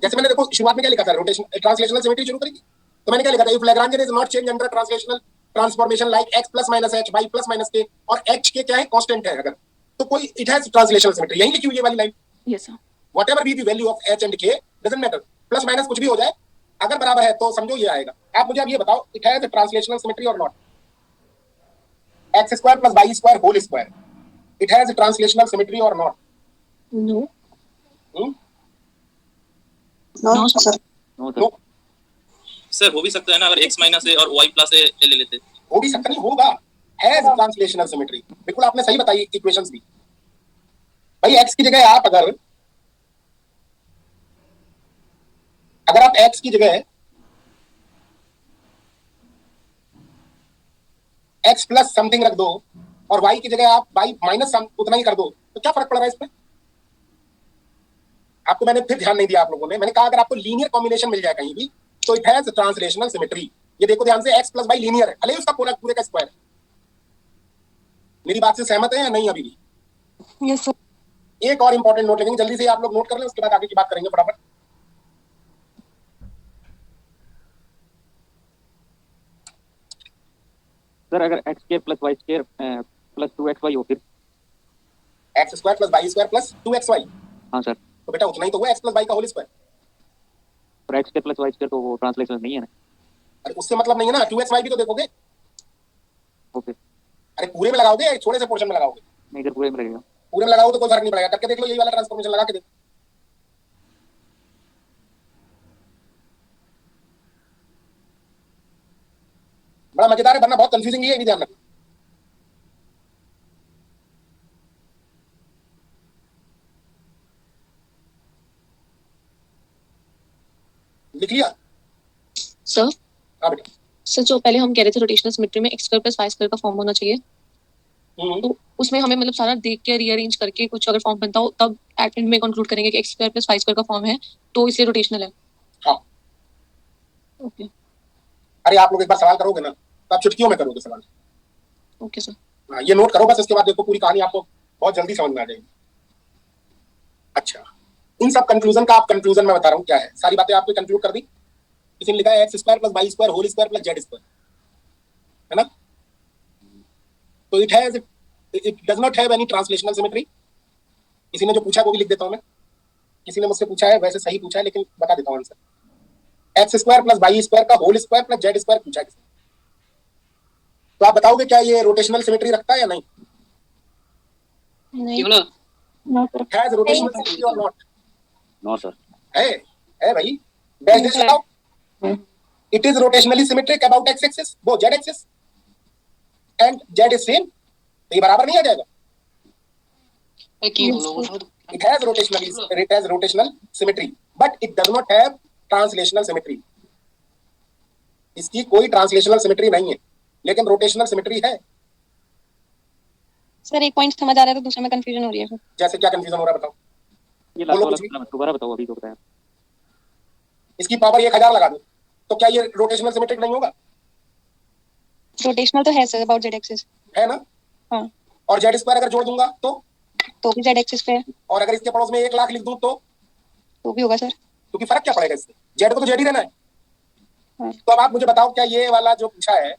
जैसे मैंने देखो शुरुआत में क्या लिखा था, रोटेशन ट्रांसलेशनल सिमेट्री शुरू करेगी तो मैंने क्या लिखा था, if Lagrange is not change under translational transformation like x plus minus h y plus minus k और h के क्या है कांस्टेंट है, अगर तो कोई इट हैज ट्रांसलेशनल सिमेट्री। यही लिखी हुई है वाली line. Yes sir. Whatever be the value of h and k doesn't matter, plus minus कुछ भी हो जाए, अगर बराबर है तो समझो ये आएगा। आप मुझे अब ये बताओ, इट हैज ट्रांसलेशनल सिमेट्री और not? x square plus y square whole square, it has translational symmetry और not? No no sir. No sir हो भी सकता है ना, अगर x माइनस a और y प्लस a ले लेते। हो भी सकता नहीं, होगा, हैज ट्रांसलेशनल सिमेट्री। बिल्कुल आपने सही बताई इक्वेशंस भी। भाई x की जगह आप अगर आप x की जगह x प्लस समथिंग रख दो और y की जगह आप y माइनस उतना ही कर दो तो क्या फर्क पड़ रहा है इसमें? आपको मैंने फिर ध्यान नहीं दिया आप लोगों ने, मैंने कहा अगर आपको लीनियर कॉम्बिनेशन मिल जाए कहीं भी तो इट हैज ट्रांसलेशनल सिमेट्री। ये देखो ध्यान से, x प्लस y लीनियर है, भले उसका पूरे का स्क्वायर। मेरी बात से सहमत है या नहीं अभी भी? Yes sir. एक और इंपॉर्टेंट नोट लेंगे, जल्दी से आप लोग नोट कर लें, उसके बाद आगे की बात करेंगे फटाफट। सर अगर x² plus y² plus 2xy हो फिर x square plus y square plus 2xy। हाँ सर। तो बेटा उतना ही तो हुआ, x प्लस y का होल स्क्वायर। और x² प्लस y² तो वो ट्रांसलेशन नहीं है ना? अरे उससे मतलब नहीं है ना, 2xy भी तो देखोगे। ओके। अरे पूरे में लगाओगे, छोटे से पोर्शन में लगाओगे? नहीं इधर पूरे में लगेगा। पूरे में लगाओ तो कोई फर्क नहीं पड़ेगा, करके देख लो, यही वाला ट्रांसफॉर्मेशन लगा के देखो। बड़ा मजेदार है, वरना बहुत कंफ्यूजिंग है, ये भी ध्यान रखना। लिख लिया सर हाँ बेटा सर जो पहले हम कह रहे थे रोटेशनल सिमेट्री में x square plus y square का फॉर्म होना चाहिए, तो उसमें हमें मतलब सारा देख के रीअरेंज करके कुछ अगर फॉर्म बनता हो तब एंड में कंक्लूड करेंगे कि x square plus y square का फॉर्म है तो इसलिए रोटेशनल है। हाँ ओके अरे आप लोग एक बार सवाल करोगे ना तो आप चुटकियों में करोगे सवाल। Okay sir. हाँ ये नोट करो बस, इसके बाद देखो पूरी कहानी आपको बहुत जल्दी समझ में आ जाएगी। अच्छा इन सब कंक्लूजन का आप कंक्लूजन में बता रहा हूँ क्या है, सारी बातें आपने कंक्लूड कर दी। किसी ने लिखा है x square plus y square whole square plus z square, है ना। तो it does not have any translational symmetry. किसी ने जो पूछा वो भी लिख देता हूं मैं। किसी ने मुझसे पूछा है, वैसे सही पूछा है लेकिन बता देता हूं answer. X square plus y square का whole square plus z square पूछा है किसी ने। तो आप बताओगे क्या ये रोटेशनल सिमेट्री रखता है या नहीं? No sir. Has rotational symmetry और नॉट? No sir. है भाई, डैश डैश लगाओ। It is rotationally symmetric about x axis, वो z axis and z is same. तो ये बराबर नहीं आ जाएगा? It has rotational symmetry, but it does not have translational symmetry. इसकी कोई ट्रांसलेशनल सिमेट्री नहीं है, लेकिन रोटेशनल सिमेट्री है। सर एक पॉइंट समझ आ रहा है तो दूसरे में कंफ्यूजन हो रही है। जैसे क्या कंफ्यूजन हो रहा है बताओ? ये लास्ट वाला दोबारा बताओ, अभी तो बताया। इसकी पावर 1000 लगा दो तो क्या ये रोटेशनल सिमेट्रिक नहीं होगा? रोटेशनल तो है सर अबाउट जेड एक्सिस, है ना। हाँ। और जेड स्क्वायर अगर जोड़ दूंगा तो भी जेड एक्सिस पे है। और अगर इसके पड़ोस में 1 लाख लिख दूं तो भी होगा सर। क्योंकि फर्क क्या पड़ेगा इससे, जेड को तो जेड ही रहना है। हाँ। तो अब आप मुझे बताओ क्या ये वाला जो पूछा है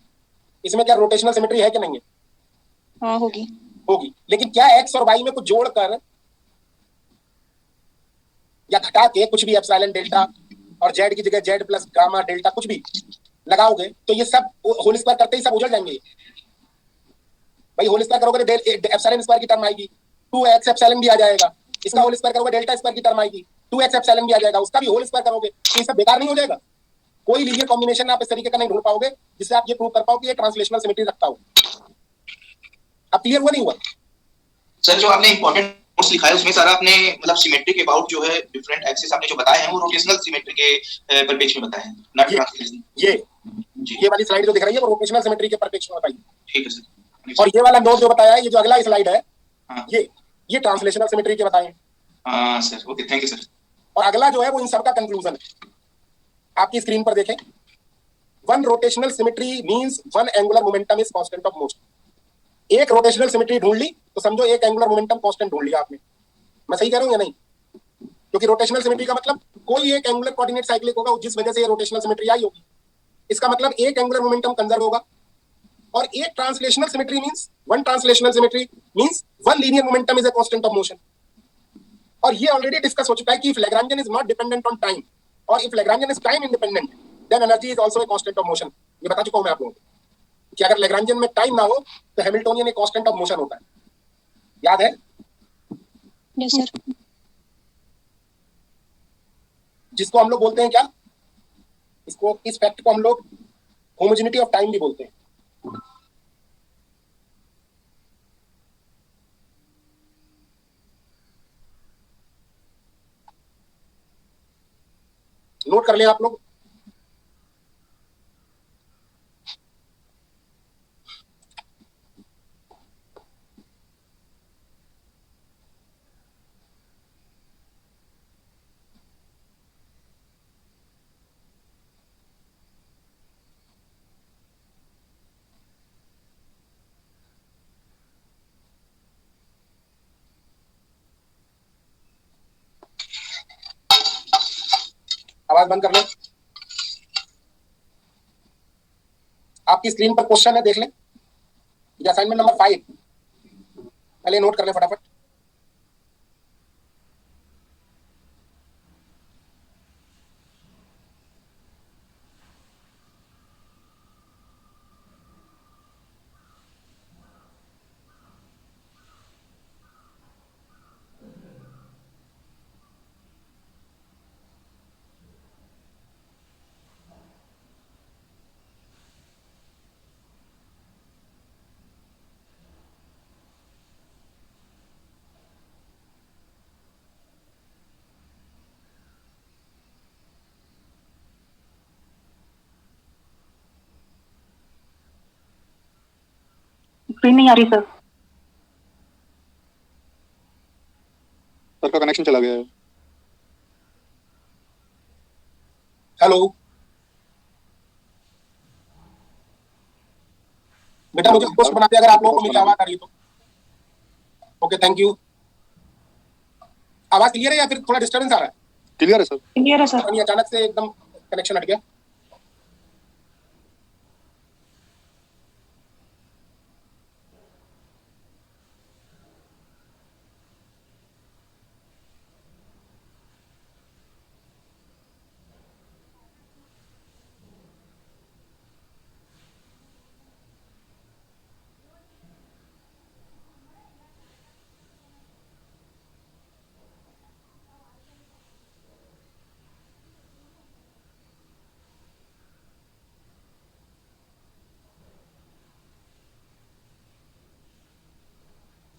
इसमें क्या रोटेशनल सिमेट्री है कि नहीं है? हाँ होगी। लेकिन क्या एक्स और वाई में कुछ जोड़कर या घटा के कुछ भी एप्सिलॉन डेल्टा और जेड की जगह जेड प्लस गामा डेल्टा कुछ भी लगाओगे तो ये सब होल स्क्वायर करते ही सब उजड़ जाएंगे। भाई होल स्क्वायर करोगे तो एप्सिलॉन स्क्वायर की टर्म आएगी, 2x एप्सिलॉन भी आ जाएगा। इसका होल स्क्वायर करोगे डेल्टा स्क्वायर की टर्म आएगी, 2x एप्सिलॉन भी आ जाएगा। उसका भी होल स्क्वायर करोगे तो ये सब बेकार नहीं हो जाएगा? कोई लीनियर कॉम्बिनेशन आप इस तरीके का नहीं ढूंढ पाओगे जिससे आप ये प्रूव कर पाओ कि ये ट्रांसलेशनल सिमेट्री रखता हो। अब क्लियर हुआ नहीं हुआ? सर जो आपने इंपॉर्टेंट नोट्स लिखा है उसमें सारा आपने मतलब सिमेट्री के अबाउट जो है डिफरेंट एक्सिस आपने जो बताए हैं वो रोटेशनल सिमेट्री के परपेक्ष में बताए हैं, नॉट ट्रांसलेशनल। ये वाली स्लाइड जो दिख रही है वो रोटेशनल सिमेट्री के परपेक्ष में बताई। ठीक है सर। और ये वाला नोट जो बताया है, ये जो अगला स्लाइड है, हाँ। ये ट्रांसलेशनल सिमेट्री के बताए। हाँ sir, okay thank you sir. और अगला जो है वो इन सब का कंक्लूजन है। आपकी स्क्रीन पर देखें, one rotational symmetry means one angular momentum is constant of motion. एक रोटेशनल सिमेट्री ढूंढ ली तो समझो एक एंगुलर मोमेंटम कांस्टेंट ढूंढ लिया आपने। मैं सही कह रहा हूं या नहीं? क्योंकि रोटेशनल सिमेट्री का मतलब कोई एक एंगुलर कोऑर्डिनेट साइक्लिक होगा जिस वजह से ये रोटेशनल सिमेट्री आई होगी। इसका मतलब एक एंगुलर मोमेंटम कंजर्व होगा। और एक translational symmetry means one translational symmetry means one linear momentum is a constant of motion. और ये ऑलरेडी डिस्कस हो चुका है कि if Lagrangian is not dependent on time और if Lagrangian is time independent then energy is also a constant of motion. ये बता चुका हूं मैं आप लोगों को कि अगर लैग्रांजियन में टाइम ना हो तो हैमिल्टोनियन एक कांस्टेंट ऑफ मोशन होता है। याद है? Yes sir. जिसको हम लोग बोलते हैं क्या, इसको इस फैक्ट को हम लोग होमोजेनिटी ऑफ टाइम भी बोलते हैं। नोट कर लें आप लोग। आवाज बंद कर लो। आपकी स्क्रीन पर क्वेश्चन है, देख लें। ये असाइनमेंट नंबर 5, पहले नोट कर लें फटाफट। स्क्रीन नहीं आ रही सर। सर का कनेक्शन चला गया है। हेलो बेटा, मुझे होस्ट बनाते अगर आप लोगों को मेरी आवाज आ रही है तो। Okay, thank you. आवाज क्लियर है या फिर थोड़ा डिस्टर्बेंस आ रहा है? क्लियर है सर। क्लियर है सर। अचानक से एकदम कनेक्शन हट गया।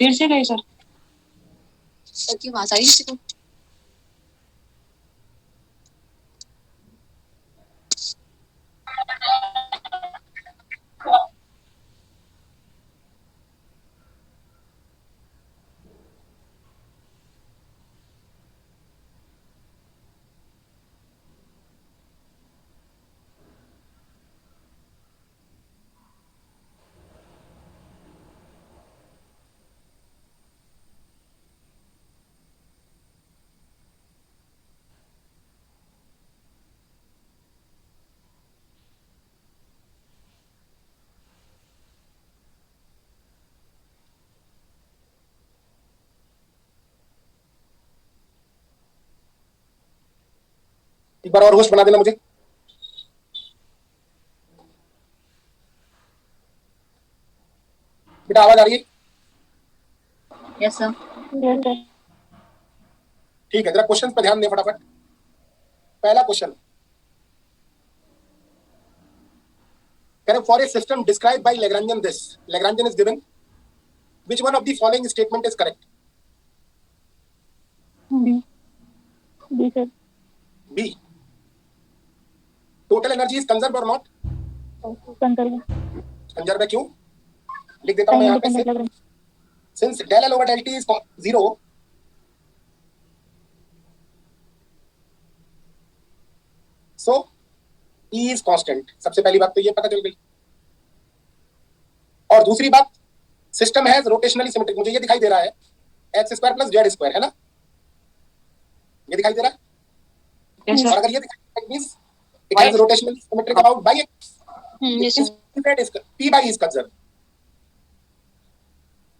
फिर से गए सर। सर की आवाज आई किसी को? एक बार और होस्ट बना देना मुझे। बेटा आवाज आ रही है? Yes sir. ठीक है, जरा क्वेश्चन पर ध्यान दें फटाफट। पहला question, for a system describe by Lagrangian this, Lagrangian is given, which one of the following statement is correct? B sir. B, total energy is conserve और नॉट? कंजर्व है, क्यों? लिख देता हूं मैं यहाँ पे, since del L over del t is 0, so E is constant. सबसे पहली बात तो ये पता चल गई। और दूसरी बात, सिस्टम हैज रोटेशनली सिमेट्रिक, मुझे ये दिखाई दे रहा है x square plus z square, है ना? ये दिखाई दे रहा है। और अगर ये दिखाई means it has rotationally symmetric about y x, p y is conserve.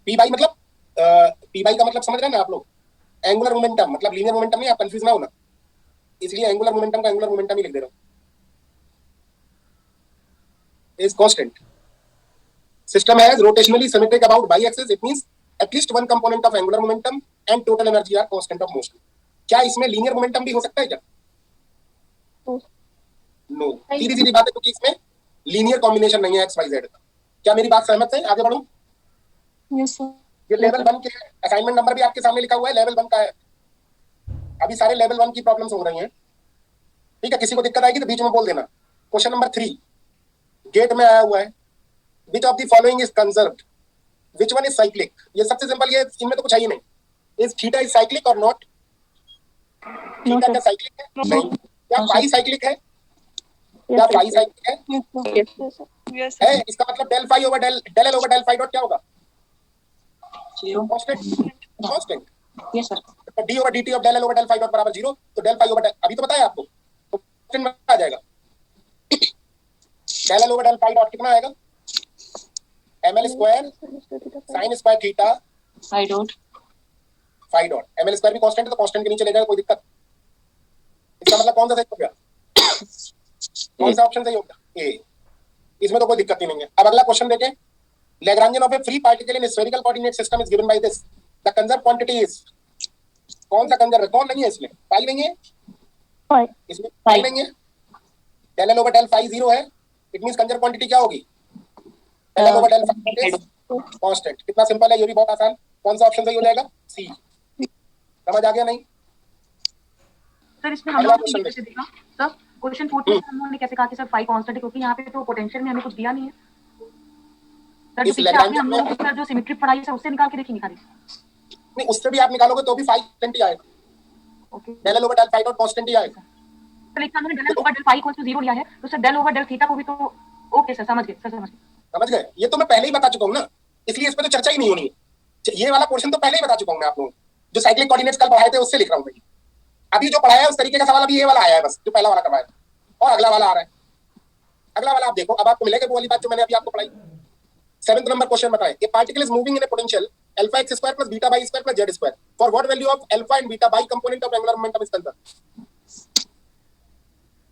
P y मतलब पी बाई का मतलब समझ रहे हैं ना आप लोग? एंगुलर मोमेंटम, मतलब लीनियर मोमेंटम नहीं, आप कंफ्यूज ना होना, इसलिए एंगुलर मोमेंटम का एंगुलर मोमेंटम ही लिख दे रहा हूं। Is constant, system has rotationally symmetric about y axis, it means at least one component of angular momentum and total energy are constant of motion. क्या इसमें लीनियर मोमेंटम भी हो सकता है क्या? नो, सीधी सीधी बात है, क्योंकि इसमें लीनियर कॉम्बिनेशन नहीं है एक्स वाई जेड का। क्या मेरी बात सहमत है? आगे बढ़ूं? Yes sir. ये लेवल 1 के असाइनमेंट नंबर भी आपके सामने लिखा हुआ है, लेवल 1 का है। अभी सारे लेवल 1 की प्रॉब्लम्स हो रही हैं, ठीक है? किसी को दिक्कत आएगी तो बीच में बोल देना। क्वेश्चन नंबर 3 गेट में आया हुआ है, which of the following is conserved, which one is cyclic? ये सबसे सिंपल, ये इनमें तो कुछ है ही नहीं। इज थीटा इज साइक्लिक और नॉट? थीटा क्या साइक्लिक है? नहीं। क्या फाई साइक्लिक है? क्या फाई साइक्लिक है? है, इसका मतलब del phi over del L over del phi dot क्या होगा? Constant. Yes sir. D over dt of del L over del phi dot बराबर 0, तो डेल फाई ओवर डेल, अभी तो बताया आपको, तो कांस्टेंट आ जाएगा। Del L over del phi dot कितना आएगा? ml square sin square theta phi dot ml square भी कांस्टेंट है, तो कांस्टेंट के नीचे ले जाएगा, कोई दिक्कत? इसका मतलब कौन सा सही हो गया? कौन सा ऑप्शन सही होगा? ए। इसमें तो कोई दिक्कत ही नहीं है। अब अगला क्वेश्चन देखें, Lagrangian of A free particle in spherical coordinate system is given by this, the conserve quantity is, कौन सा कंजर्व है? कौन नहीं है इसमें? पाई नहीं है इसमें, पाई नहीं है। Del L over del phi 0 है, इट मींस कंजर्व क्वांटिटी क्या होगी? Del L over del phi is constant. कितना सिंपल है, ये भी बहुत आसान। कौन सा ऑप्शन सही हो जाएगा? सी। समझ आ गया नहीं? सर इसमें हम लोग कैसे देखा सर? क्वेश्चन 14 में हमने कैसे कहा कि सर फाई कांस्टेंट है, क्योंकि यहाँ पे तो पोटेंशियल में हमें कुछ दिया नहीं है। सर इस पीछे लैग्रांज आपने हम लोगों को जो सिमेट्री पढ़ाई है उससे निकाल के देखिए खाली। नहीं, उससे भी आप निकालोगे तो भी 5 ही आएगा। Okay del L over del phi dot constant ही आएगा। तो लेकिन हमने del over del phi equal to 0 लिया है तो sir del over del theta को भी तो ओके सर समझ गए सर समझ गए। ये तो मैं पहले ही बता चुका हूँ ना, इसलिए इस पे तो चर्चा ही नहीं होनी है। ये वाला पोर्शन तो पहले ही बता चुका हूँ मैं आप लोगों को, जो साइक्लिक कोऑर्डिनेट्स कल पढ़ाए थे उससे लिख रहा हूँ मैं। अभी जो पढ़ाया है उस तरीके का सवाल अभी ये वाला आया है, बस जो पहला वाला करवाया और अगला वाला आ रहा है। अगला वाला आप देखो, अब आपको मिलेगा वो वाली बात जो मैंने अभी आपको पढ़ाई। 7th नंबर क्वेश्चन बताएं, ए particle is moving in A potential alpha x square plus beta y square plus z square for what value of alpha and beta by component of angular momentum is conserve.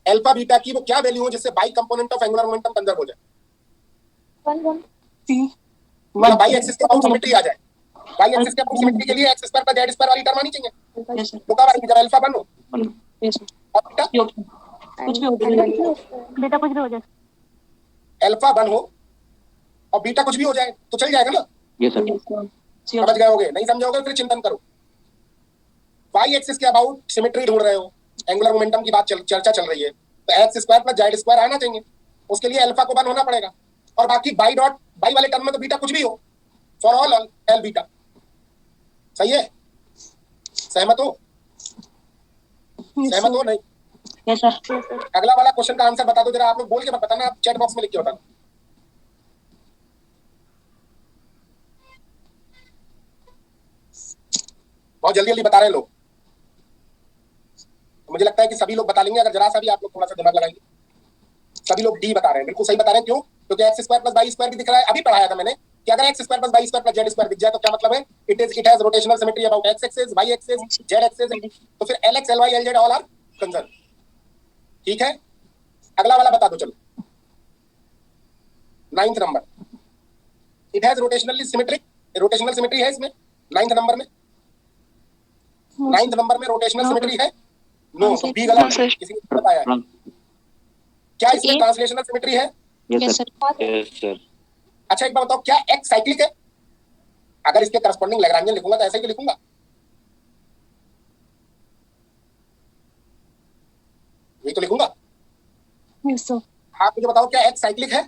Alpha beta की वो क्या वैल्यू हो जिससे by component of angular momentum conserve हो जाए, मतलब बाई एक्सिस के अबाउट सिमेट्री आ जाए। बाई एक्सिस के अबाउट सिमेट्री के लिए x square plus z square वाली टर्म आनी चाहिए। यस सर तो कब आएगी जब अल्फा 1 हो यस सर और बीटा कुछ भी हो जाएगा बेटा कुछ भी हो जाए। अल्फा 1 हो और बीटा कुछ भी हो जाए तो चल जाएगा ना। ये सर समझ गए होगे, नहीं समझोगे फिर चिंतन करो। वाई एक्सिस के अबाउट सिमेट्री ढूंढ रहे हो, एंगुलर मोमेंटम की बात चर्चा चल रही है, तो x square plus z square आना चाहिए। उसके लिए अल्फा को 1 होना पड़ेगा और बाकी बाई डॉट बाई वाले टर्म में तो बीटा कुछ भी हो, फॉर ऑल एल बीटा। सही है, सहमत हो? सहमत हो नहीं? यस सर अगला वाला क्वेश्चन का आंसर बता दो जरा, आप लोग बोल के मत बताना, आप चैट बॉक्स में लिख के बताना। बहुत जल्दी जल्दी बता रहे हैं लोग, मुझे लगता है कि सभी लोग बता लेंगे अगर जरा सा भी आप लोग थोड़ा सा दिमाग लगाएंगे। सभी लोग डी बता रहे हैं, बिल्कुल सही बता रहे हैं। क्यों? क्योंकि x square plus y square भी दिख रहा है। अभी पढ़ाया था मैंने कि अगर x square plus y square plus z square दिख जाए तो क्या मतलब है, it has rotational symmetry about x axis y axis z axis. तो फिर l x L y L z all are conserve. ठीक है, अगला वाला बता दो चलो। 9th number, it has rotationally symmetric, rotational symmetry है इसमें 9th नंबर में। 9th नंबर में रोटेशनल सिमेट्री है? नो, तो बी गलत, किसी ने बताया। क्या इसमें ट्रांसलेशनल सिमेट्री है? Yes sir. अच्छा एक बात बताओ, क्या एक्स साइक्लिक है? अगर इसके करस्पॉन्डिंग लैग्रांजियन लिखूंगा तो ऐसे ही तो लिखूंगा। यही तो लिखूंगा। Yes sir. आप मुझे बताओ क्या एक्स साइक्लिक है?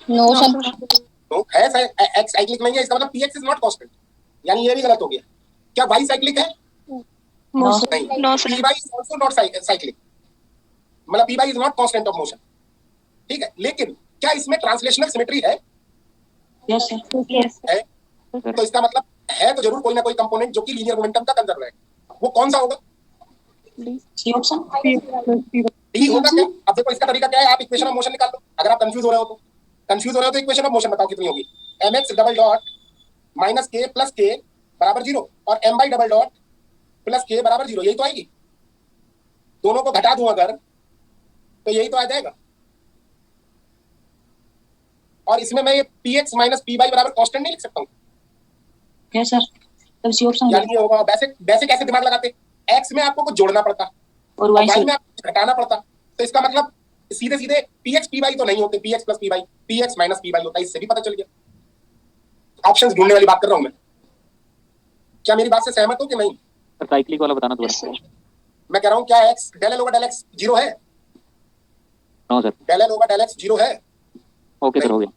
No sir. तो है, एक्स साइक्लिक नहीं है, इसका मतलब px इज नॉट कांस्टेंट, यानी ये भी गलत हो गया। क्या y साइक्लिक है? No sir. नहीं, py is also not cyclic, मतलब py is not constant of motion. ठीक है, लेकिन क्या इसमें ट्रांसलेशनल सिमेट्री है? यस सर है, तो इसका मतलब है तो जरूर कोई ना कोई कंपोनेंट जो कि लीनियर मोमेंटम का कंजर्व है। वो कौन सा होगा? सी ऑप्शन डी होगा क्या? अब देखो इसका तरीका क्या है, आप इक्वेशन ऑफ मोशन निकाल लो। अगर आप कंफ्यूज हो रहे हो तो इक्वेशन ऑफ मोशन बताओ कितनी होगी। mx डबल डॉट माइनस के प्लस के बराबर 0 और m by double dot plus के बराबर 0, यही तो आएगी। दोनों को घटा दूं अगर तो यही तो आ जाएगा। और इसमें मैं ये px माइनस पी बाई बराबर कांस्टेंट नहीं लिख सकता हूँ? यस सर तब सी ऑप्शन यानी ये होगा, वैसे कैसे दिमाग लगाते, x में आपको कुछ जोड़ना पड़ता और y वाई में आपको घटाना पड़ता। तो इसका मतलब सीधे सीधे px पी बाई तो नहीं होते, px plus P by px minus P by होता है। इससे भी पता चल गया। ऑप्शंस ढूंढने वाली बात कर रहा हूं मैं। क्या मेरी बात से सहमत हो कि नहीं? साइक्लिक वाला बताना थोड़ा। मैं कह रहा हूं क्या x del L over del x 0 है? No sir. Del L over del x 0 है? ओके सर, हो गया।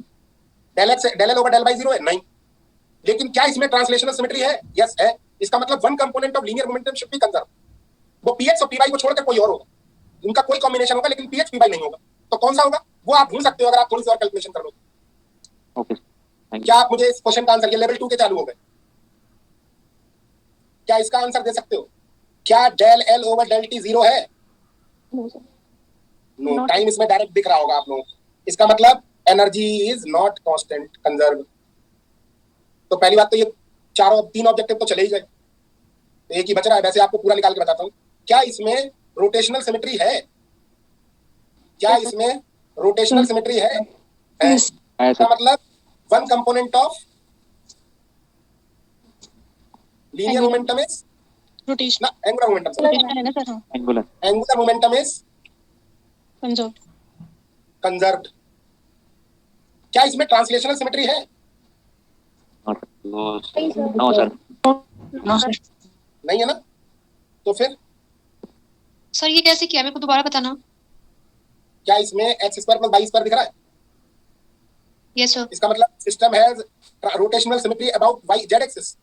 Del L over del y 0 है? नहीं। लेकिन क्या इसमें ट्रांसलेशनल सिमेट्री है? यस है। इसका मतलब one component of linear momentum should be conserve. वो px और py को छोड़कर कोई और होगा, उनका कोई कॉम्बिनेशन होगा, लेकिन px py नहीं होगा। तो कौन सा होगा वो आप ढूंढ सकते हो अगर आप थोड़ी सी और कैलकुलेशन कर लो। Okay, thank you. क्या आप मुझे इस क्वेश्चन का आंसर, ये लेवल 2 के चालू हो गए, क्या इसका आंसर दे सकते हो? क्या del L over del t 0 है? नो, टाइम इसमें डायरेक्ट दिख रहा होगा आप लोगों को। इसका मतलब energy is not constant conserve. तो पहली बात तो ये 3 ऑब्जेक्टिव तो चले ही गए, तो एक ही बच रहा है। वैसे आपको पूरा निकाल के बताता हूँ, क्या इसमें रोटेशनल सिमेट्री है? क्या इसमें रोटेशनल सिमेट्री है? इसका मतलब one component of linear momentum is rotation angular momentum, rotation है ना सर? हाँ angular momentum is conserve. Conserved. क्या इसमें ट्रांसलेशनल सिमेट्री है? No sir. नो सर नहीं है ना? तो फिर सर ये कैसे किया, मेरे को दोबारा बताना। क्या इसमें x square plus y square दिख रहा है? Yes, sir. इसका मतलब system has rotational symmetry about y z axis.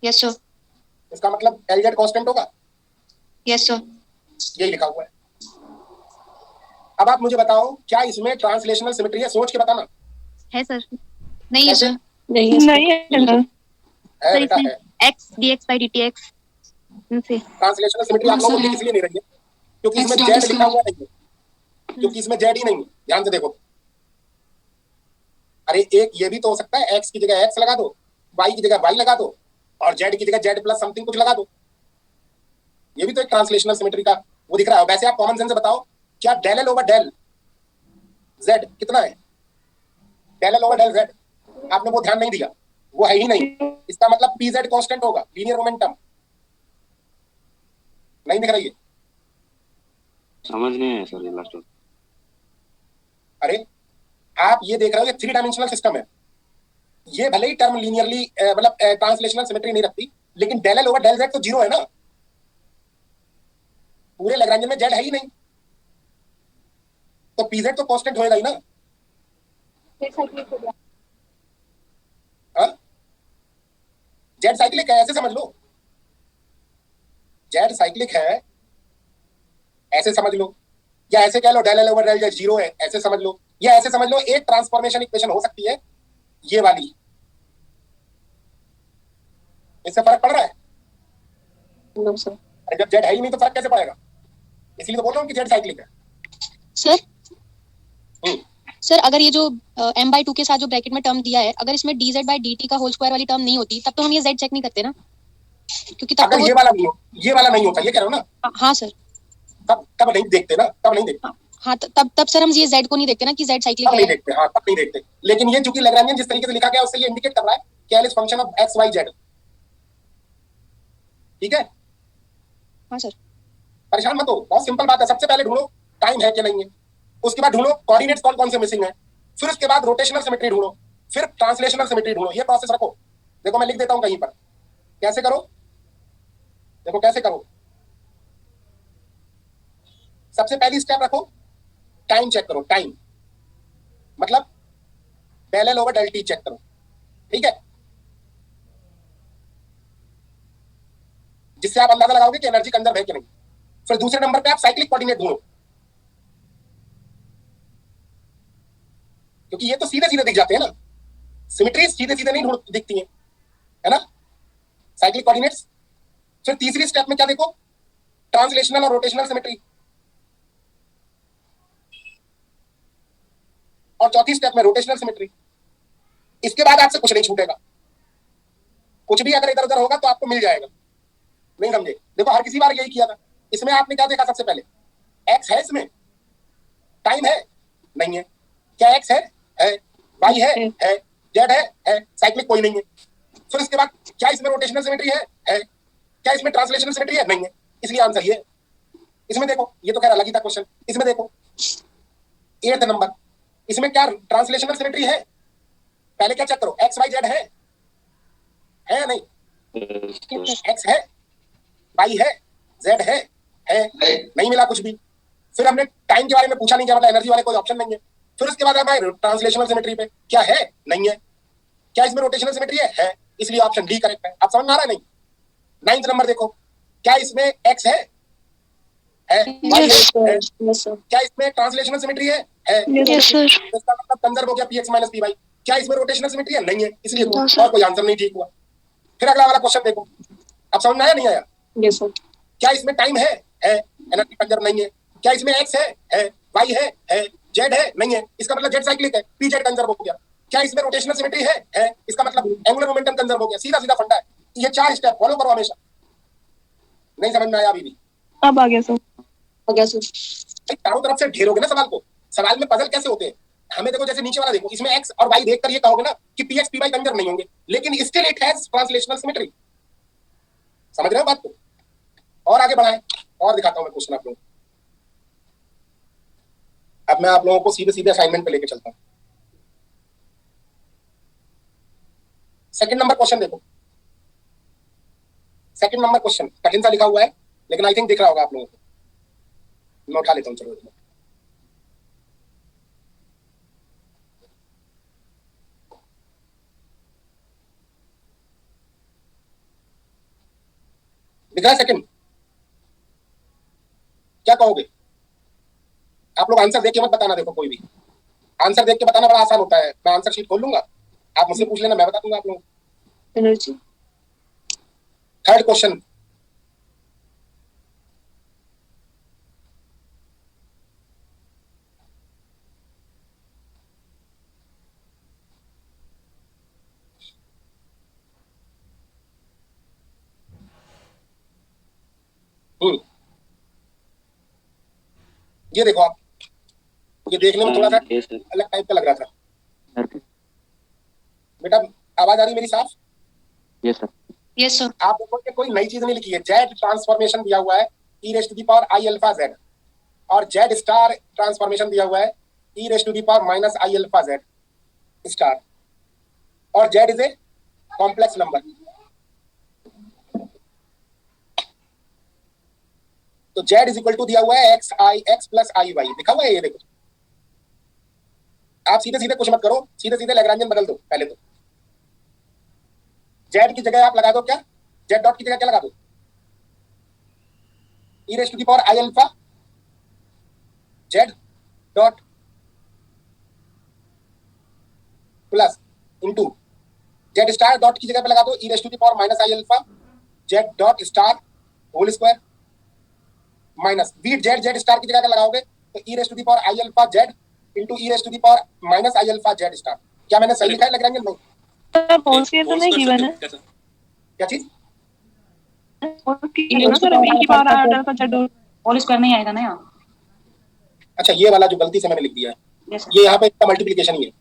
Yes, sir. इसका मतलब LZ कांस्टेंट होगा. Yes, sir. यही लिखा हुआ है. अब आप मुझे बताओ क्या इसमें ट्रांसलेशनल सिमेट्री है? सोच के बताना. है सर. नहीं है कैसे? सर. नहीं है नहीं है सर. है सर बेटा इसमें है. x dx by dt x इनसे ट्रांसलेशनल सिमेट्री आप लोगों को दिख इसलिए नहीं रही है क्योंकि इसमें जेड लिखा हुआ नहीं है. क्योंकि इसमें जेड ही नहीं है. ध्यान से देखो. अरे एक ये भी तो हो सकता है, एक्स की जगह एक्स लगा दो, वाई की जगह वाई लगा दो और जेड की जगह जेड प्लस समथिंग कुछ लगा दो. ये भी तो एक ट्रांसलेशनल सिमेट्री का वो दिख रहा है. वैसे आप कॉमन सेंस से बताओ क्या del L over del z कितना है? Del L over del z. आपने वो ध्यान नहीं दिया, वो है ही नहीं. इसका मतलब पी जेड कॉन्स्टेंट होगा, लीनियर मोमेंटम. नहीं दिख रही है? समझ नहीं है सर ये लास्ट. अरे आप ये देख रहे हो ये 3 डायमेंशनल सिस्टम है. ये भले ही टर्म लीनियरली मतलब ट्रांसलेशनल सिमेट्री नहीं रखती, लेकिन del L over del z तो 0 है ना. पूरे लैग्रेंज में जेड है ही नहीं, तो पी जेड तो कांस्टेंट होएगा ही ना. जेड साइक्लिक है ऐसे समझ लो. जेड साइक्लिक है ऐसे समझ लो, या ऐसे कह लो del L over del z 0 है ऐसे समझ लो, या ऐसे समझ लो एक ट्रांसफॉर्मेशन इक्वेशन हो सकती है ये वाली. इससे फर्क पड़ रहा है? No sir. अरे जब जेड है ही नहीं तो फर्क कैसे पड़ेगा? इसलिए तो बोल रहा हूँ कि जेड साइक्लिक है. सर सर अगर ये जो m/2 के साथ जो ब्रैकेट में टर्म दिया है, अगर इसमें dz by dt का होल स्क्वायर वाली टर्म नहीं होती तब तो हम ये z चेक नहीं करते ना, क्योंकि तब अगर तो ये वाला नहीं होता ये कह रहा हूँ ना. हाँ सर. तब नहीं देखते ना, तब नहीं देखते. हाँ तब सर हम ये z को नहीं देखते ना कि z साइक्लिक तब नहीं है. देखते. हाँ तब नहीं देखते. लेकिन ये चूंकि लैग्रेंजियन जिस तरीके से लिखा गया उससे ये इंडिकेट कर रहा है कि L is function of x y z. ठीक है? हाँ सर. परेशान मत हो, बहुत सिंपल बात है. सबसे पहले ढूंढो टाइम है कि नहीं है, उसके बाद ढूंढो कोऑर्डिनेट्स कौन कौन से मिसिंग है, फिर उसके बाद रोटेशनल सिमेट्री ढूंढो, फिर ट्रांसलेशनल सिमेट्री ढूंढो. ये प्रोसेस रखो. देखो मैं लिख देता हूं कहीं पर. कैसे करो? देखो कैसे करो. सबसे पहली स्टेप रखो, टाइम चेक करो. टाइम मतलब del L over del t check करो. ठीक है? जिससे आप अंदाजा लगाओगे कि एनर्जी कंजर्व है कि नहीं. फिर दूसरे नंबर पे आप साइक्लिक कोऑर्डिनेट ढूंढो, क्योंकि ये तो सीधे सीधे दिख जाते हैं ना. सिमेट्री सीधे सीधे नहीं दिखती हैं, है ना, साइक्लिक कोऑर्डिनेट्स. फिर तीसरी स्टेप में क्या देखो, ट्रांसलेशनल और रोटेशनल सिमेट्री. और चौथी स्टेप में रोटेशनल सिमेट्री. इसके बाद आपसे कुछ नहीं छूटेगा. कुछ भी अगर इधर उधर होगा तो आपको मिल जाएगा. नहीं समझे? देखो हर किसी बार यही किया था. इसमें आपने क्या देखा? सबसे पहले एक्स है, इसमें टाइम है नहीं है. क्या एक्स है? वाई है, जेड है, साइक्लिक कोई नहीं है. फिर इसके बाद क्या इसमें रोटेशनल सिमेट्री है? क्या इसमें ट्रांसलेशनल सिमेट्री है? नहीं है. इसलिए आंसर ये है. इसमें देखो, ये तो खैर अलग ही था क्वेश्चन. इसमें देखो 8th नंबर, इसमें क्या ट्रांसलेशनल सिमेट्री है? पहले क्या चेक करो, एक्स वाई जेड है या नहीं? एक्स है, वाई है, जेड है नहीं मिला कुछ भी. फिर हमने टाइम के बारे में पूछा नहीं, क्या मतलब एनर्जी वाले कोई ऑप्शन नहीं है. फिर उसके बाद हमारे ट्रांसलेशनल सिमेट्री पे क्या है? नहीं है. क्या इसमें रोटेशनल सिमेट्री है? इसलिए ऑप्शन डी करेक्ट है. आप समझ में आ रहा है? नहीं. 9th नंबर देखो, क्या इसमें एक्स है? क्या इसमें ट्रांसलेशनल सिमेट्री है? इसका मतलब कंजर्व हो गया px माइनस पी वाई. क्या इसमें रोटेशनल सिमेट्री है? नहीं है. इसलिए और कोई आंसर नहीं ठीक हुआ. फिर अगला वाला क्वेश्चन देखो. अब समझ में आया नहीं आया? Yes sir. क्या इसमें टाइम है? एनर्जी कंजर्व नहीं है. क्या इसमें एक्स है, वाई है, जेड है? नहीं है. इसका मतलब जेड साइक्लिक है, पी जेड कंजर्व हो गया. क्या इसमें रोटेशनल सिमेट्री है? इसका मतलब एंगुलर मोमेंटम कंजर्व हो गया. सीधा सीधा फंडा है. ये 4 स्टेप फॉलो करो हमेशा. नहीं समझ में आया अभी भी? अब आ गया सर. हो गया सर. चारों तरफ से घेरोगे ना सवाल को. सवाल में पजल कैसे होते हैं हमें देखो. जैसे नीचे वाला देखो, इसमें एक्स और वाई देखकर ये कहोगे ना कि पीएक्स पी वाई कंजर्व नहीं होंगे, लेकिन still it has translational symmetry. समझ रहे हो बात को? और आगे बढ़ाएं और दिखाता हूं मैं क्वेश्चन आप लोगों को. अब मैं आप लोगों को सीधे सीधे असाइनमेंट पे लेके चलता हूं. सेकंड नंबर क्वेश्चन देखो. सेकंड नंबर क्वेश्चन कठिन सा लिखा हुआ है, लेकिन आई थिंक दिख रहा होगा आप लोगों को. मैं उठा लेता हूं. चलो दिख रहा है सेकंड? क्या कहोगे आप लोग? आंसर देख के मत बताना, देखो कोई भी आंसर देख के बताना बड़ा आसान होता है। मैं आंसर शीट खोल लूंगा, आप मुझसे पूछ लेना, मैं बता दूंगा आप लोगों को। एनर्जी। थर्ड क्वेश्चन, ये देखो आप, ये देखने में थोड़ा सा अलग टाइप का लग रहा था। बेटा आवाज आ रही मेरी साफ? Yes sir. Yes sir. आप देखो कि कोई नई चीज नहीं लिखी है। जेड ट्रांसफॉर्मेशन दिया हुआ है e raise to the power i alpha z, और जेड स्टार ट्रांसफॉर्मेशन दिया हुआ है e raise to the power minus i alpha z star, और z is a complex number. तो जेड इज इक्वल टू दिया हुआ है x प्लस i y, लिखा हुआ है ये देखो। आप सीधे सीधे कुछ मत करो, सीधे सीधे लैग्रांजियन बदल दो। पहले तो जेड की जगह आप लगा दो क्या, जेड डॉट की जगह क्या लगा दो, e raise to the power i alpha z dot plus into z star dot की जगह पे लगा दो e raise to the power minus i alpha z dot star whole square minus v z z star की जगह पे लगाओगे तो e raise to the power i alpha z into e raise to the power minus i alpha z star. क्या मैंने सही लिखा है लैग्रांजियन? नहीं। होल स्क्वायर तो नहीं गिवन है। क्या चीज? होल स्क्वायर नहीं आएगा ना यहाँ। अच्छा ये वाला जो गलती से मैंने लिख दिया है, ये यहाँ पे इसका मल्टीप्लिकेशन ही है।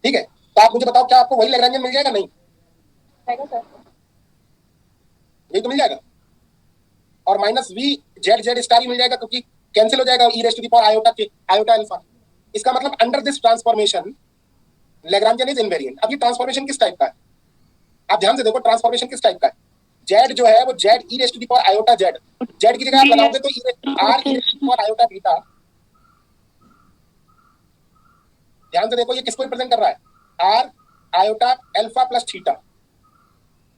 ठीक है, तो आप मुझे बताओ क्या आपको वही लैग्रांजियन मिल जाएगा? नहीं यही तो मिल जाएगा, और minus v z z star ही मिल जाएगा क्योंकि कैंसिल हो जाएगा e raise to the power iota के आयोटा अल्फा। इसका मतलब under this transformation Lagrangian is invariant. अब ये ट्रांसफॉर्मेशन किस टाइप का है? आप ध्यान से देखो ट्रांसफॉर्मेशन किस टाइप का है। जेड जो है वो Z e raise to the power iota Z, Z की जगह आप लगाओगे तो are e raise to the power iota beta. ध्यान से देखो ये किसको रिप्रेजेंट कर रहा है, are iota alpha plus theta,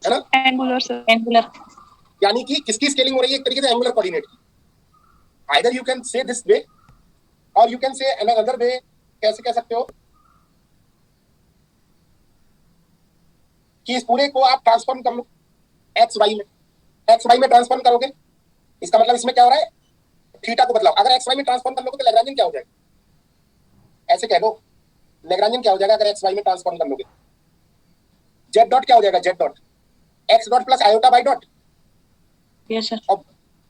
है ना? Angular sir, angular. यानी कि किसकी स्केलिंग हो रही है? एक तरीके से एंगुलर कोऑर्डिनेट की। Either you can say this way और you can say another way. कैसे कह सकते हो कि इस पूरे को आप ट्रांसफॉर्म कर लो एक्स वाई में, एक्स वाई में ट्रांसफॉर्म करोगे, इसका मतलब इसमें क्या हो रहा है, थीटा को बदलाओ। अगर एक्स वाई में ट्रांसफॉर्म कर लोगे तो लैग्रांजियन क्या हो जाएगा? ऐसे कह दो लैग्रांजियन क्या हो जाएगा अगर एक्स वाई में ट्रांसफॉर्म कर लोगे? जेड डॉट क्या हो जाएगा? Z dot x dot plus iota by dot. Yes sir. अब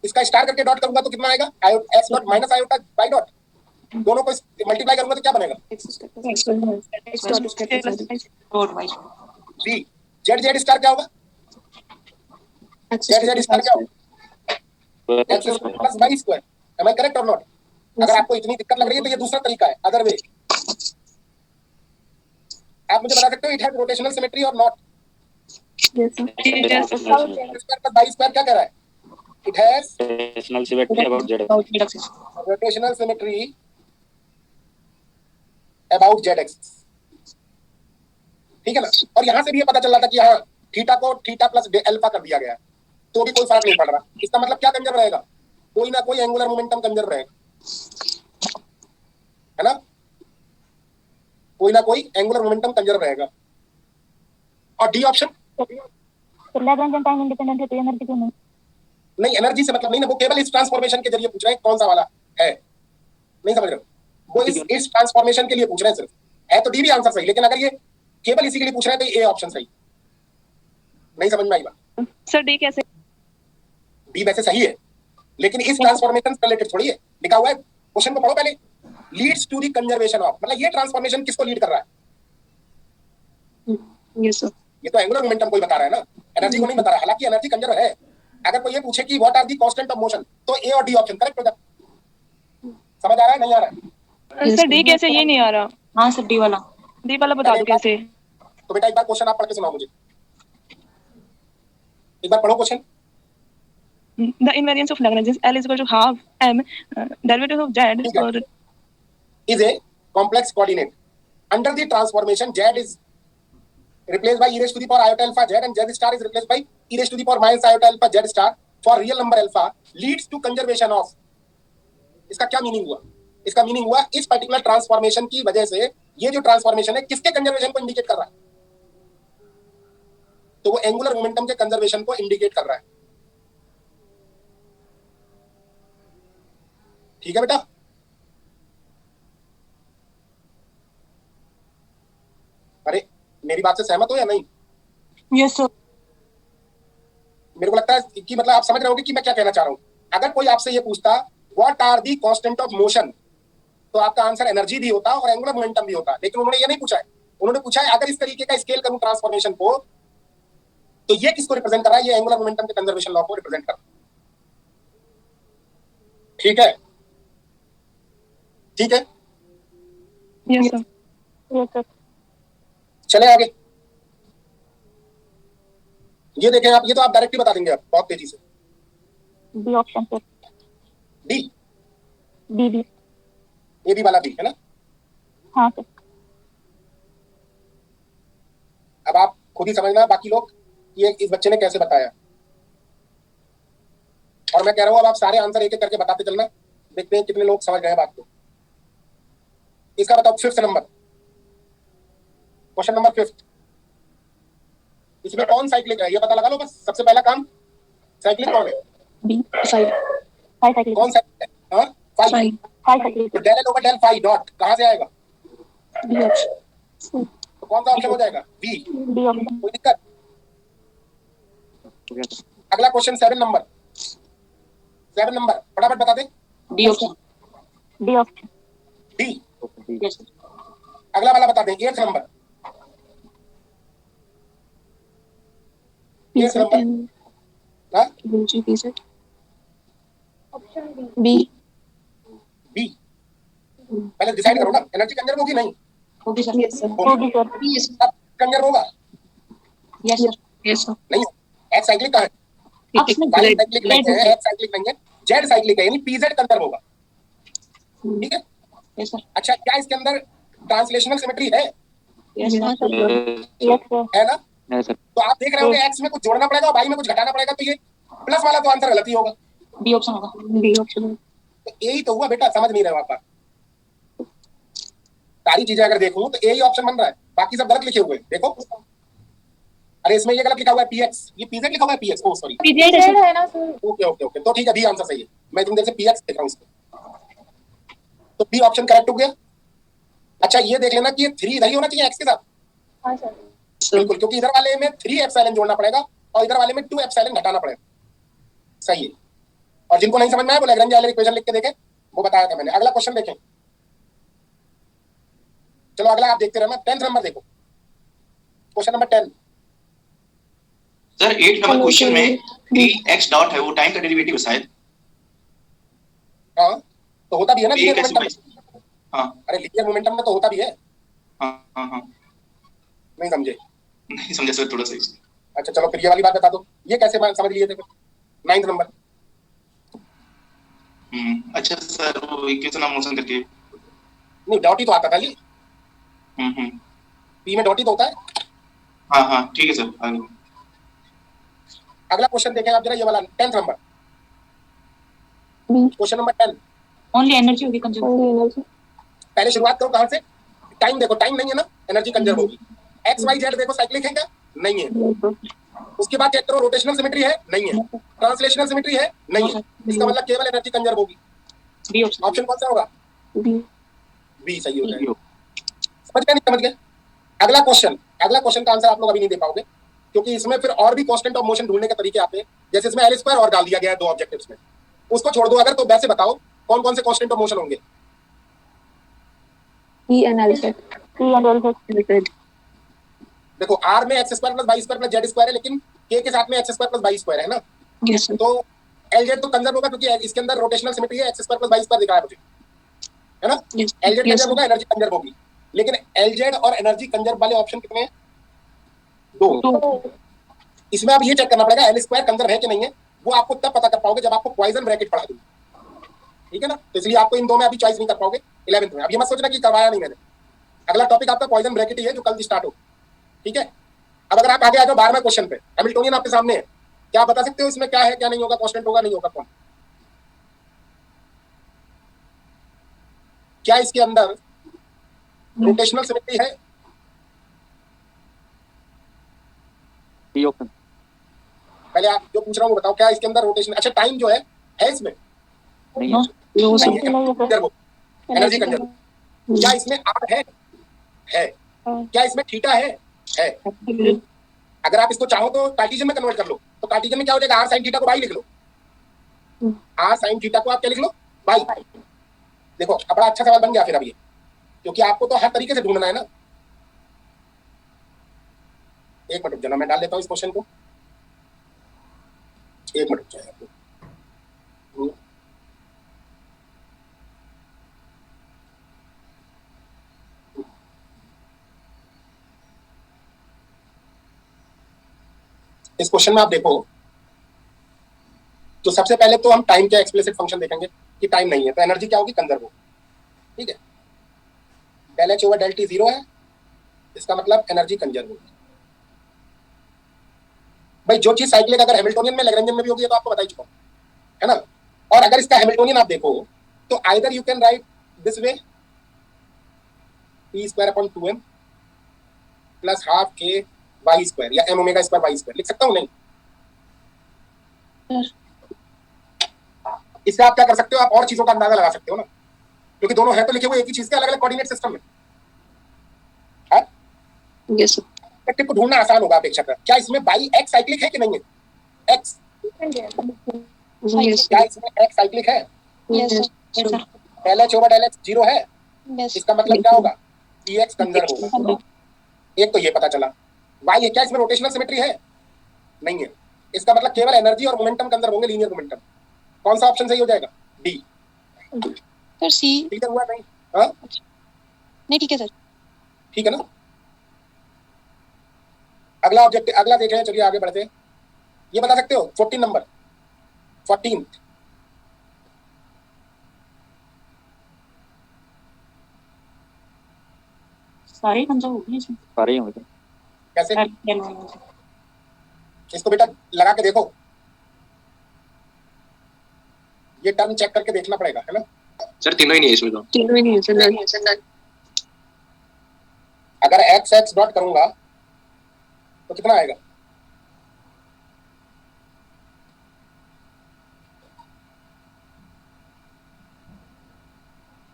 इसका स्टार करके डॉट करूंगा तो कितना आएगा? X dot minus iota by dot. दोनों को मल्टीप्लाई करूंगा तो क्या बनेगा? बी जेड जेड स्टार क्या होगा? जेड जेड स्टार क्या होगा? X square plus y square. Am I correct और नॉट? अगर आपको इतनी दिक्कत लग रही है तो ये दूसरा तरीका है, अदर वे। आप मुझे बता सकते हो इट हैज रोटेशनल सिमेट्री और not? Yes sir. Square plus y square क्या कह रहा है? It has rotational symmetry about z axis. Rotational symmetry about z axis. ठीक है ना? और यहां से भी ये पता चल रहा था कि हाँ थीटा को थीटा प्लस अल्फा कर दिया गया है तो भी कोई फर्क नहीं पड़ रहा। इसका मतलब क्या कंजर्व रहेगा? कोई ना कोई एंगुलर मोमेंटम कंजर्व रहेगा, है ना? कोई ना कोई एंगुलर मोमेंटम कंजर्व रहेगा। और D option Lagrangian time independent है तो एनर्जी क्यों नहीं? नहीं, एनर्जी से मतलब नहीं ना, वो केवल इस ट्रांसफॉर्मेशन के जरिए पूछ रहे हैं कौन सा वाला है। नहीं समझ रहे हो? वो इस ट्रांसफॉर्मेशन के लिए पूछ रहे हैं सिर्फ। है तो डी भी आंसर सही, लेकिन अगर ये केवल इसी के लिए पूछ रहे हैं तो ए ऑप्शन सही। नहीं समझ में आई बात? सर डी कैसे? डी वैसे सही है लेकिन इस ट्रांसफॉर्मेशन से रिलेटेड थोड़ी है। लिखा हुआ है, क्वेश्चन को पढ़ो पहले। Leads to the conservation of, मतलब ये ट्रांसफॉर्मेशन किसको लीड कर रहा है? Yes sir. ये तो एंगुलर मोमेंटम कोई बता रहा है ना, एनर्जी को नहीं बता रहा। हालांकि एनर्जी कंजर्व है। अगर कोई ये पूछे कि what are the constant of motion तो ए और डी ऑप्शन करेक्ट हो जाए। समझ आ रहा है? नहीं आ रहा है? सर डी कैसे? ये नहीं आ रहा। हाँ सर डी वाला बता दो कैसे। तो बेटा एक बार क्वेश्चन आप पढ़ के सुनाओ मुझे, एक बार पढ़ो question. The invariance of Lagrange's L is equal to half m derivative of z or is a complex coordinate. Under the transformation, z is replaced by e raised to the power iota alpha z and z star is replaced by e raised to the power minus iota alpha z star. For real number alpha leads to conservation of. इसका क्या मीनिंग हुआ? इसका मीनिंग हुआ इस पर्टिकुलर ट्रांसफॉर्मेशन की वजह से ये जो ट्रांसफॉर्मेशन है किसके कंजर्वेशन को इंडिकेट कर रहा है? तो वो एंगुलर मोमेंटम के कंजर्वेशन को इंडिकेट कर रहा है। ठीक है बेटा? अरे मेरी बात से सहमत हो या नहीं? Yes sir. मेरे को लगता है कि मतलब आप समझ रहे होगे कि मैं क्या कहना चाह रहा हूं। अगर कोई आपसे ये पूछता what are the constant of motion, तो आपका आंसर एनर्जी भी होता और एंगुलर मोमेंटम भी होता। लेकिन उन्होंने ये नहीं पूछा है। उन्होंने पूछा है अगर इस तरीके का स्केल करूं ट्रांसफॉर्मेशन को, तो ये किसको रिप्रेजेंट कर रहा है? ये एंगुलर मोमेंटम के कंजर्वेशन लॉ को रिप्रेजेंट कर रहा है। ठीक है? ठीक है? Yes sir. Yes sir. चले आगे। ये देखें आप, ये तो आप डायरेक्टली बता देंगे आप बहुत तेजी से। B option sir. D B B. A B वाला बी है ना? हाँ सर। अब आप खुद ही समझना बाकी लोग ये इस बच्चे ने कैसे बताया। और मैं कह रहा हूं अब आप सारे आंसर एक एक करके बताते चलना, देखते हैं कितने लोग समझ गए बात को। इसका बताओ 5th नंबर, क्वेश्चन नंबर 5। इसमें कौन साइक्लिक है ये पता लगा लो बस। सबसे पहला काम, साइक्लिक कौन है? B 5 cyclic. कौन साइक्लिक है? हाँ 5। साइक्लिक। तो del L over del phi dot कहां से आएगा? B option. तो कौन सा ऑप्शन हो जाएगा? बी। B option. कोई दिक्कत? अगला क्वेश्चन 7 नंबर। 7 नंबर फटाफट बता दे। D option. D option. D. Yes. अगला वाला बता दें 8th नंबर। 8th number. हाँ जी बी सेट। बी। बी। पहले डिसाइड करो ना, एनर्जी कंजर्व होगी नहीं? होगी सर। Yes sir. होगी सर। अब कंजर्व होगा यस सर। Yes sir. नहीं? एक्स साइक्लिक का है, वाई साइक्लिक नहीं है, एक्स साइक्लिक नहीं है, जेड साइक्लिक है, यानी पीजेड कंजर्व होगा। ठीक है? Yes sir. अच्छा क्या इसके अंदर ट्रांसलेशनल सिमेट्री है? Yes sir. Yes sir. है ना? तो आप देख रहे होंगे एक्स में कुछ जोड़ना पड़ेगा और वाई में कुछ घटाना पड़ेगा, तो ये प्लस वाला तो आंसर गलत ही होगा। डी ऑप्शन होगा। B option. तो यही तो हुआ बेटा, समझ नहीं रहे हो आप। सारी चीजें अगर देखूं तो यही ऑप्शन बन रहा है, बाकी सब गलत लिखे हुए। देखो अरे इसमें ये गलत लिखा हुआ है पीएक्स, ये पीजेड लिखा हुआ है पीएक्स। ओ सॉरी पीजेड है ना सर। ओके ओके ओके, तो ठीक है बी आंसर सही है। मैं तुम जैसे पीएक्स देख रहा हूं इसको, तो बी ऑप्शन करेक्ट हो गया। अच्छा ये देख लेना कि ये 3 इधर ही होना चाहिए एक्स के साथ। हाँ सर। बिल्कुल, क्योंकि इधर वाले में 3 एप्सिलॉन जोड़ना पड़ेगा और इधर वाले में 2 एप्सिलॉन घटाना पड़ेगा। सही है। और जिनको नहीं समझ में आया वो लैग्रेंज वाले इक्वेशन लिख के देखें, वो बताया था मैंने। अगला क्वेश्चन देखें। चलो अगला आप देखते रहना। 10th नंबर देखो, question number 10। Sir 8 number question में डी एक्स डॉट है, वो टाइम का डेरिवेटिव है शायद। हाँ तो होता भी है ना लीनियर कैसे मोमेंटम। हाँ अरे लीनियर मोमेंटम में तो होता भी है। हाँ हाँ हाँ नहीं समझे? नहीं समझा सर थोड़ा सा। अच्छा चलो फिर ये वाली बात बता दो, ये कैसे समझ लिए थे? 9th number. अच्छा सर वो इक्वेशन ऑफ मोशन करके। नहीं डॉट ही तो आता था ये, हम्म। पी में डॉट ही तो होता है। हाँ हाँ ठीक है सर आगे। अगला क्वेश्चन देखें आप जरा, ये वाला 10th number, question number 10। Only energy होगी कंज्यूम। पहले शुरुआत करो कहां से? टाइम देखो, टाइम नहीं है ना, एनर्जी कंजर्व होगी। एक्स वाई जेड देखो साइक्लिक है क्या? नहीं है। उसके बाद चेक करो रोटेशनल सिमेट्री है? नहीं है। ट्रांसलेशनल सिमेट्री है? नहीं है। इसका मतलब केवल एनर्जी कंजर्व होगी। B option. ऑप्शन कौन सा होगा? बी सही हो जाएगा। समझ गए? नहीं समझ गए? अगला क्वेश्चन का आंसर आप लोग अभी नहीं दे पाओगे, क्योंकि इसमें फिर और भी कांस्टेंट ऑफ मोशन ढूंढने के तरीके आते हैं। जैसे इसमें एल स्क्वायर और डाल दिया गया है 2 ऑब्जेक्टिव्स में, उसको छोड़ दो अगर, तो वैसे बताओ कौन कौन से कांस्टेंट ऑफ मोशन होंगे? E and L set. देखो आर में x square plus y square plus z square है, लेकिन के के साथ में x square plus y square है ना। Yes sir. तो एल जेड तो कंजर्व होगा, क्योंकि इसके अंदर रोटेशनल सिमेट्री है, x square plus y square दिख रहा है मुझे, है ना। एल जेड कंजर्व होगा, एनर्जी कंजर्व होगी। लेकिन एल जेड और एनर्जी कंजर्व वाले ऑप्शन कितने हैं? 2। इसमें आप ये चेक करना पड़ेगा एल स्क्वायर कंजर्व है कि नहीं है। वो आपको तब पता कर पाओगे जब आपको पॉइजन ब्रैकेट पढ़ा दूंगा, ठीक है ना। तो इसलिए आपको इन 2 में अभी चॉइस नहीं कर पाओगे 11th में। अब ये मत सोचना कि करवाया नहीं मैंने। अगला टॉपिक आपका पॉइजन ब्रैकेट ही है जो कल स्टार्ट हो, ठीक है। अब अगर आप आगे आ जाओ 12वें क्वेश्चन पे, हैमिल्टोनियन आपके सामने है, क्या बता सकते हो इसमें क्या है क्या नहीं होगा, कांस्टेंट होगा नहीं होगा कौन? क्या इसके अंदर रोटेशनल सिमेट्री है? D option. पहले आप जो पूछ रहा हूँ वो बताओ, क्या इसके अंदर रोटेशन, अच्छा टाइम जो है इसमें नहीं नो नहीं है, एनर्जी कंजर्व। क्या इसमें आर है? क्या इसमें थीटा है? अगर आप इसको चाहो तो कार्टेशियन में कन्वर्ट कर लो, तो कार्टेशियन में क्या हो जाएगा, आर साइन थीटा को बाई लिख लो, आर साइन थीटा को आप क्या लिख लो, बाई। देखो अब बड़ा अच्छा सवाल बन गया फिर अब ये, क्योंकि आपको तो हर तरीके से ढूंढना है ना। एक मिनट रुक जाना, मैं डाल लेता हूँ इस क्वेश्चन को, एक मिनट रुक जाए आपको। इस क्वेश्चन में आप देखो तो सबसे पहले तो हम टाइम के एक्सप्लिसिट फंक्शन देखेंगे कि टाइम नहीं है तो एनर्जी क्या होगी, कंजर्व होगी, ठीक है। Del H over del t 0 है, इसका मतलब एनर्जी कंजर्व होगी। भाई जो चीज साइक्लिक अगर हैमिल्टोनियन में लैग्रेंजियन में भी होगी तो आपको बता ही चुका है ना। और अगर इसका हैमिल्टोनियन आप देखो तो either you can write this way p square upon 2m plus half k y square या m omega square y square लिख सकता हूँ नहीं? इससे आप क्या कर सकते हो, आप और चीजों का अंदाजा लगा सकते हो ना, क्योंकि दोनों हैं तो लिखे हुए एक ही चीज के अलग अलग कोऑर्डिनेट सिस्टम में है। Yes sir. को ढूंढना आसान होगा अपेक्षाकृत। क्या इसमें बाई एक्स साइक्लिक है कि नहीं है? एक्स क्या इसमें एक्स साइक्लिक है? Yes sir. Del H over del x 0 है, इसका मतलब क्या होगा, पी एक्स कंजर्व होगा। एक तो ये पता चला। वाई है, क्या इसमें रोटेशनल सिमेट्री है? नहीं है, इसका मतलब केवल एनर्जी और मोमेंटम कंजर्व होंगे, लीनियर मोमेंटम। कौन सा ऑप्शन सही हो जाएगा? D sir. सी ठीक है, हुआ नहीं? हाँ नहीं, ठीक है सर, ठीक है ना। अगला ऑब्जेक्ट, अगला देख रहे हैं, चलिए आगे बढ़ते हैं। ये बता सकते हो 14 नंबर, 14 सारे कंजर्व हो गए इसमें, सारे ही होंगे। कैसे? इसको बेटा लगा के देखो, ये टर्म चेक करके देखना पड़ेगा, है ना। सर तीनों ही नहीं है इसमें तो। तीनों ही नहीं है सर, नहीं है सर। अगर एक्स एक्स डॉट करूंगा तो कितना आएगा?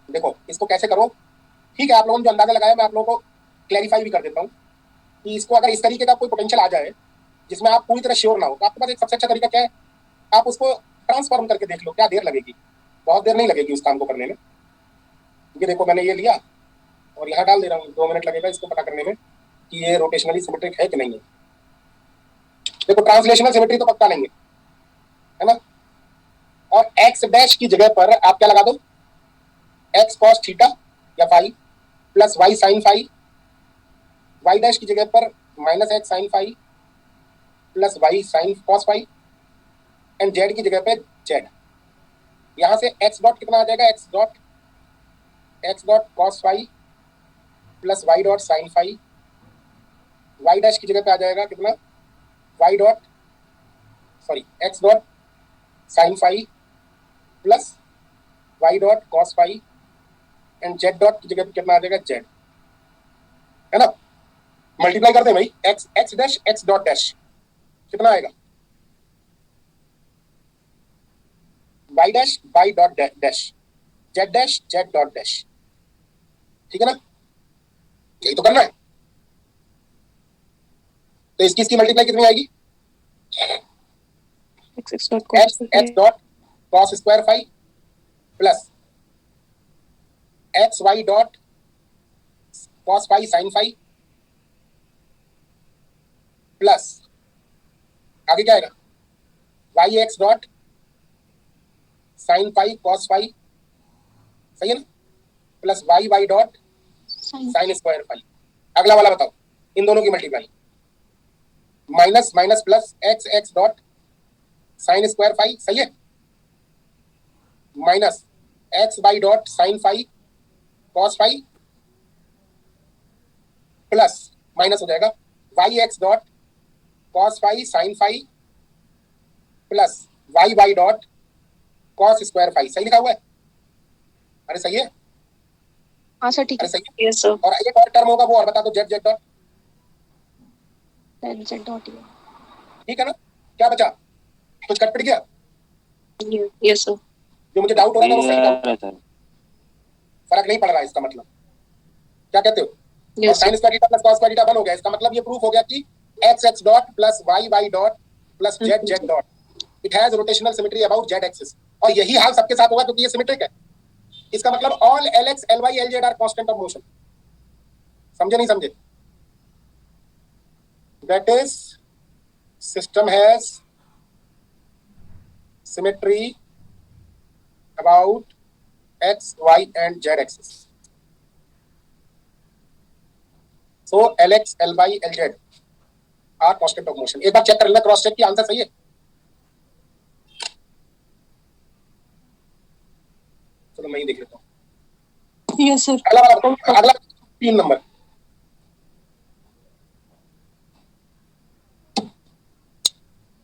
देखो इसको कैसे करो, ठीक है। आप लोगों ने जो अंदाजा लगाया मैं आप लोगों को क्लैरिफाई भी कर देता हूँ कि इसको अगर इस तरीके का कोई पोटेंशियल आ जाए जिसमें आप पूरी तरह श्योर ना हो, तो आपके पास एक सबसे अच्छा तरीका क्या है, आप उसको ट्रांसफॉर्म करके देख लो। क्या देर लगेगी? बहुत देर नहीं लगेगी उस काम को करने में। ये देखो मैंने ये लिया और यहाँ डाल दे रहा हूँ, 2 मिनट लगेगा इसको पता करने में कि ये रोटेशनली सिमेट्रिक है कि नहीं है। देखो ट्रांसलेशनल सिमेट्री तो पक्का नहीं है ना। और एक्स डैश की जगह पर आप क्या लगा दो, एक्स कॉस थीटा या phi plus y sine phi, y dash की जगह पर minus x sine phi plus y sine cos phi, and z की जगह पे जेड। यहां से एक्स डॉट कितना आ जाएगा, x dot cos phi plus Y dot sine phi, y dash की जगह पे आ जाएगा कितना, y dot sorry x dot sine phi plus Y dot cos phi, and z dot की जगह पे कितना आ जाएगा, जेड, है ना। मल्टीप्लाई करते हैं भाई, x x dash x dot dash कितना आएगा, y dash y dot dash, Z dash z dot dash, ठीक है ना। यही तो करना है। तो इसकी मल्टीप्लाई कितनी आएगी, x dot cos square phi plus x y dot cos phi sine phi plus आगे क्या आएगा, y x dot sine phi cos phi, सही है ना, plus y y dot sine square phi. अगला वाला बताओ, इन दोनों की multiply, minus minus plus x x dot sine square phi, सही है, minus x y dot sine phi cos phi plus minus हो जाएगा y x dot cos phi sine phi plus y y dot cos square phi. सही लिखा हुआ है? अरे सही है? हाँ सर ठीक अरे है। सही है। Yes sir. और एक और टर्म होगा वो और बता दो, Z z dot. Z dot ठीक है ना? क्या बचा? कुछ कट पिट गया? Yes sir. जो मुझे डाउट हो रहा था वो सही डाउट, है सर। फर्क नहीं पड़ रहा है इसका मतलब। क्या कहते हो? और yes sine square theta plus cos square theta 1 हो गया। इसका मतलब ये प्रूफ हो गया कि x x dot plus y y dot plus z z dot it has rotational symmetry about z axis. और यही हाल सबके साथ होगा क्योंकि ये सिमेट्रिक है। इसका मतलब all L x L y L z are constant of motion. समझे नहीं समझे? That is system has symmetry about x y and z axis. So Lx, Ly, Lz are constant of motion। एक बार चेक कर लेना, क्रॉस चेक की आंसर सही है। चलो मैं ही देख लेता हूँ। Yes sir. अगला 3 नंबर।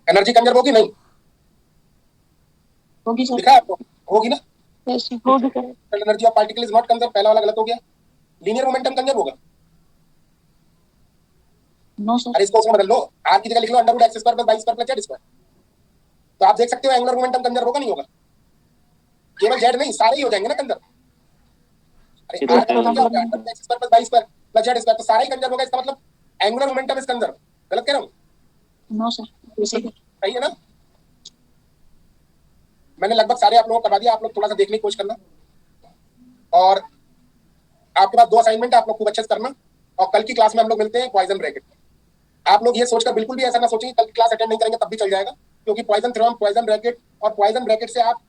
एनर्जी कंजर्व होगी नहीं? होगी सर। लिखा है आपको? होगी ना? Yes sir. होगी सर। Energy of particle is not conserve, पहला वाला गलत हो गया। लीनियर मोमेंटम कंजर्व होगा? No sir. अरे इसको उसमें बदल लो, आर की जगह लिख लो under root x square plus y square plus z square. तो आप देख सकते हो एंगुलर मोमेंटम कंजर्व होगा नहीं होगा? केवल जेड नहीं, सारे ही हो जाएंगे ना कंजर्व। अरे आर का मतलब क्या हो गया? Under root x square plus y square plus z square, तो सारा ही कंजर्व होगा। इसका मतलब एंगुलर मोमेंटम इज कंजर्व। गलत कह रहा हूँ? No sir. सही है ना? मैंने लगभग सारे आप लोगों को करवा दिया। आप लोग थोड़ा सा देखने की कोशिश करना, और आपके पास 2 असाइनमेंट है, आप लोग खूब अच्छे से करना। और कल की क्लास में हम लोग मिलते हैं पॉइजन ब्रैकेट। आप लोग ये सोचकर बिल्कुल भी ऐसा ना सोचें कि कल की क्लास अटेंड नहीं करेंगे तब भी चल जाएगा, क्योंकि पॉइजन थ्योरम, पॉइजन ब्रैकेट और पॉइजन ब्रैकेट से आप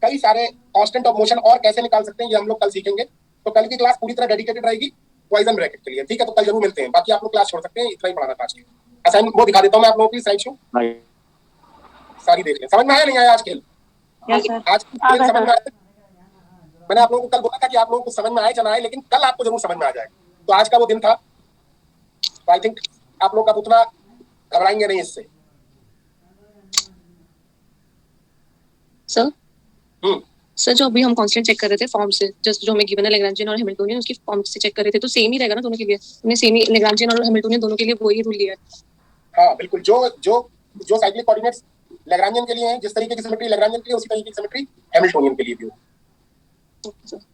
कई सारे कांस्टेंट ऑफ मोशन और कैसे निकाल सकते हैं ये हम लोग कल सीखेंगे। तो कल की क्लास पूरी तरह डेडिकेटेड रहेगी पॉइजन ब्रैकेट के लिए। ठीक है? तो कल जरूर मिलते हैं। बाकी आप लोग क्लास छोड़ सकते हैं, इतना ही पढ़ाना था आज के। असाइनमेंट वो दिखा देता हूँ मैं आप लोगों की स्लाइड शो, सारी देख लें। समझ में आया नहीं आया आज खेल? Yes sir. आज खेल समझ में आया? मैंने आप लोगों को कल बोला था कि आप लोगों को समझ में आए या ना आए, लेकिन कल आपको जरूर समझ में आ जाएगा। तो आज का वो दिन था। तो आई थिंक आप लोग अब उतना घबराएंगे नहीं इससे। सर सर जो अभी हम कांस्टेंट चेक कर रहे थे फॉर्म से, जस्ट जो हमें गिवन है लैग्रांजियन और हैमिल्टोनियन, उसकी फॉर्म से चेक कर रहे थे, तो सेम ही रहेगा ना दोनों के लिए? हमने सेम ही लैग्रांजियन और हैमिल्टोनियन दोनों के लिए वही रूल लिया है। हाँ बिल्कुल, जो साइक्लिक कोऑर्डिनेट्स लैग्रांजियन के लिए हैं, जिस तरीके की सिमेट्री लैग्रांजियन के लिए, उसी तरीके की सिमेट्री हैमिल्टोनियन के लिए भी होगी। Okay sir.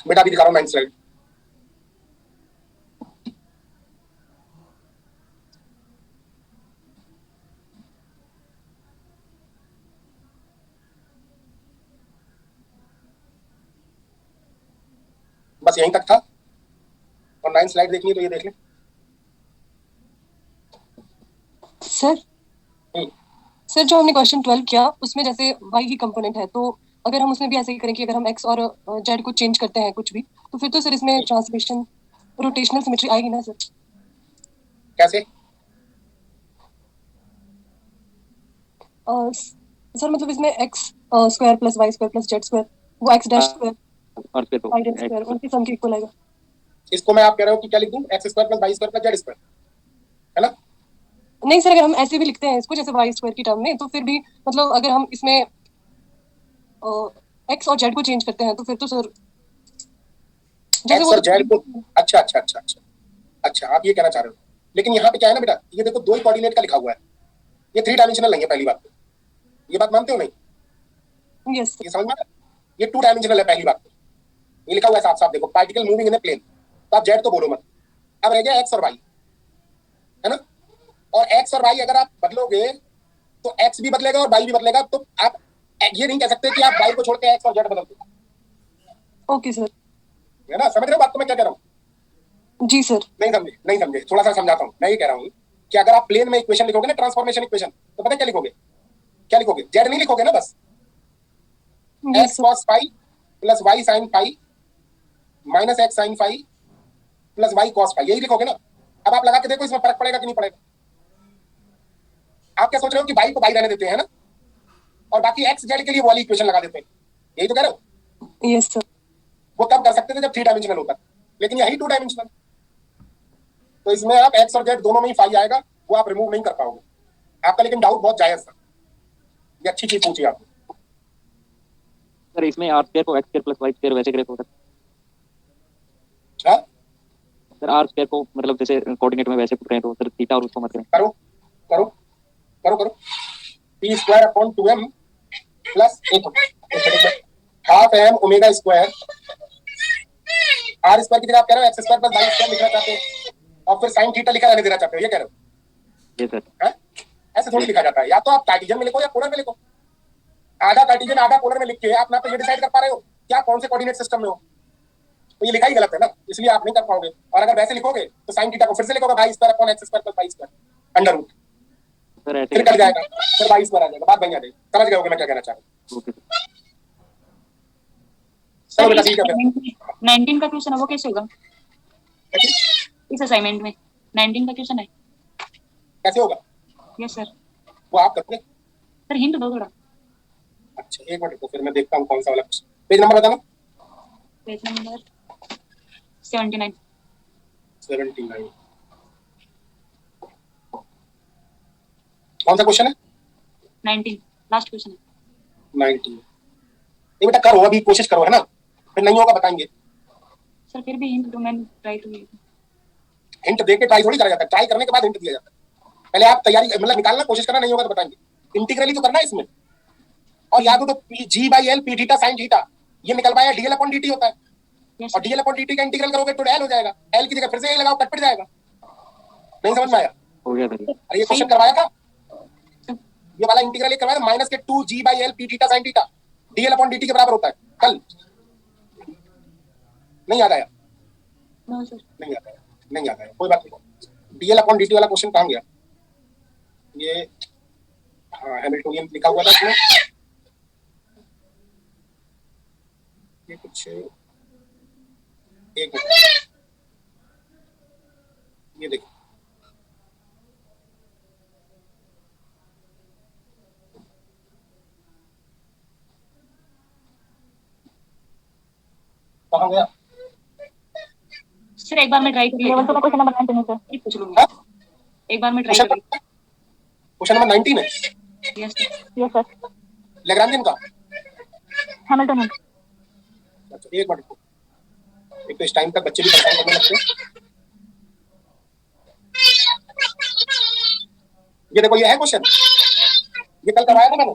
बेटा अभी दिखा रहा हूँ 9th स्लाइड। बस यहीं तक था, और 9th स्लाइड देखनी है तो ये देख लें। सर जो हमने क्वेश्चन 12 किया उसमें जैसे y की कंपोनेंट है, तो अगर हम उसमें भी ऐसे ही करें कि अगर हम x और z को चेंज करते हैं कुछ भी, तो फिर तो सर इसमें ट्रांसमिशन रोटेशनल सिमेट्री आएगी ना सर? कैसे? सर मतलब इसमें x square plus y square plus z square, वो x डैश स्क्वायर और फिर y डैश स्क्वायर, उनकी सम के इक्वल आएगा। इसको मैं आप कह रहे हो कि क्या लिख दूं? X square plus y square plus z square, है ना? नहीं सर, अगर हम ऐसे भी लिखते हैं इसको जैसे y स्क्वायर की टर्म में, तो फिर भी मतलब अगर हम इसमें x और z को चेंज करते हैं तो फिर तो सर एक्स और जेड को, अच्छा आप ये कहना चाह रहे हो। लेकिन यहाँ पे क्या है ना बेटा, ये देखो 2 ही कोऑर्डिनेट का लिखा हुआ है, ये 3 डायमेंशनल नहीं है। पहली बात, ये बात मानते हो नहीं? यस ये समझ में आ रहा है? ये 2 डायमेंशनल है पहली बात। ये लिखा हुआ है साफ साफ, देखो particle moving in a plane. तो आप जेड तो बोलो मत, अब रह गया एक्स और वाई, है ना? और एक्स और वाई अगर आप बदलोगे तो एक्स भी बदलेगा और वाई भी बदलेगा। तो आप ये नहीं कह सकते कि आप वाई को छोड़ के एक्स और जेड बदल दो। Okay sir. है ना? समझ रहे हो बात को मैं क्या कह रहा हूँ? जी सर। नहीं समझे, थोड़ा सा समझाता हूँ। मैं ये कह रहा हूँ कि अगर आप प्लेन में इक्वेशन लिखोगे ना, ट्रांसफॉर्मेशन इक्वेशन, तो पता है क्या लिखोगे? जेड नहीं लिखोगे ना, बस x cos phi plus y sine phi minus x sine phi plus y cos phi, यही लिखोगे ना। अब आप लगा के देखो इसमें फर्क पड़ेगा कि नहीं पड़ेगा। आप क्या सोच रहे हो कि वाई को वाई रहने देते हैं ना, और बाकी एक्स जेड के लिए वाली इक्वेशन लगा देते हैं, यही तो कह रहे हो? Yes sir. वो तब कर सकते थे जब 3 डायमेंशनल होता, लेकिन यही 2 डायमेंशनल। तो इसमें आप एक्स और जेड दोनों में ही फाई आएगा, वो आप रिमूव नहीं कर पाओगे आपका। लेकिन डाउट बहुत जायज था, ये अच्छी चीज पूछी आपने। सर इसमें आर स्क्वायर को x square plus y square वैसे ग्रेफ होता है सर। आर स्क्वायर को मतलब जैसे कोऑर्डिनेट में वैसे पुट रहे हैं तो सर थीटा और उसको मत करें। करो करो करो करो p square upon 2m plus half m omega square r square की जगह आप कह रहे हो x square plus y square लिखना चाहते हो, और फिर साइन थीटा लिखा रहने देना चाहते हो, ये कह रहे हो? जी सर। ऐसे थोड़ी लिखा जाता है, या तो आप कार्टेशियन में लिखो या पोलर में लिखो। आधा कार्टेशियन आधा पोलर में लिख के आप ना तो ये डिसाइड कर पा रहे हो क्या कौन से कोऑर्डिनेट सिस्टम में हो, तो ये लिखा ही गलत है ना, इसलिए आप नहीं कर पाओगे। और अगर वैसे लिखोगे तो साइन थीटा को फिर से लिखोगे y square upon x square plus y square under root, फिर कट जाएगा, फिर वाई स्क्वायर आ जाएगा, बात बन जाएगी। समझ गए होगे मैं क्या कहना चाह रहा हूँ? सर 19 का क्वेश्चन है वो कैसे होगा इस असाइनमेंट में? 19 का क्वेश्चन है कैसे होगा? Yes sir. वो आप करते हैं सर हिंट दो थोड़ा। अच्छा एक मिनट, तो फिर मैं देखता हूँ कौन सा वाला क्वेश्चन। पेज नंबर बताना। Page number 79। कौन सा क्वेश्चन है? 19 लास्ट क्वेश्चन है। 19 ये बेटा करो, अभी कोशिश करो, है ना, फिर नहीं होगा बताएंगे। सर फिर भी हिंट दो, मैंने ट्राई तो किया। हिंट देके ट्राई थोड़ी करा जाता है, ट्राई करने के बाद हिंट दिया जाता है। पहले आप तैयारी मतलब निकालना, कोशिश करना, नहीं होगा तो बताएंगे। इंटीग्रली तो करना है इसमें, और याद हो तो g by l p theta sine theta ये निकल पाया डीएल अपॉन डीटी होता है, और डीएल अपॉन डीटी का इंटीग्रल करोगे तो एल हो जाएगा, एल की जगह फिर से ए लगाओ, कट पड़ जाएगा। नहीं समझ में आया? हो गया सर। अरे ये क्वेश्चन करवाया था, ये वाला इंटीग्रल करवाया था, minus k 2 g by l p theta sine theta d l upon d t के बराबर होता है कल। नहीं याद आया? नो सर नहीं याद आया, नहीं याद आया, कोई बात नहीं। डीएल अपॉन डीटी वाला क्वेश्चन कहाँ गया? ये हाँ हैमिल्टोनियन लिखा हुआ था इसमें, ये कुछ एक मिनट, ये देखो कहाँ गया? सर एक बार मैं ट्राई कर लेवल तो क्वेश्चन नंबर 19 है सर। लेती पूछ लूंगा। एक बार मैं ट्राई कर लेती। क्वेश्चन नंबर 19 है। Yes sir. Yes sir. Lagrangian का हैमिल्टन। अच्छा एक मिनट, एक तो इस टाइम तक बच्चे भी परेशान करने लगते हैं। ये देखो ये है क्वेश्चन, ये कल करवाया था मैंने।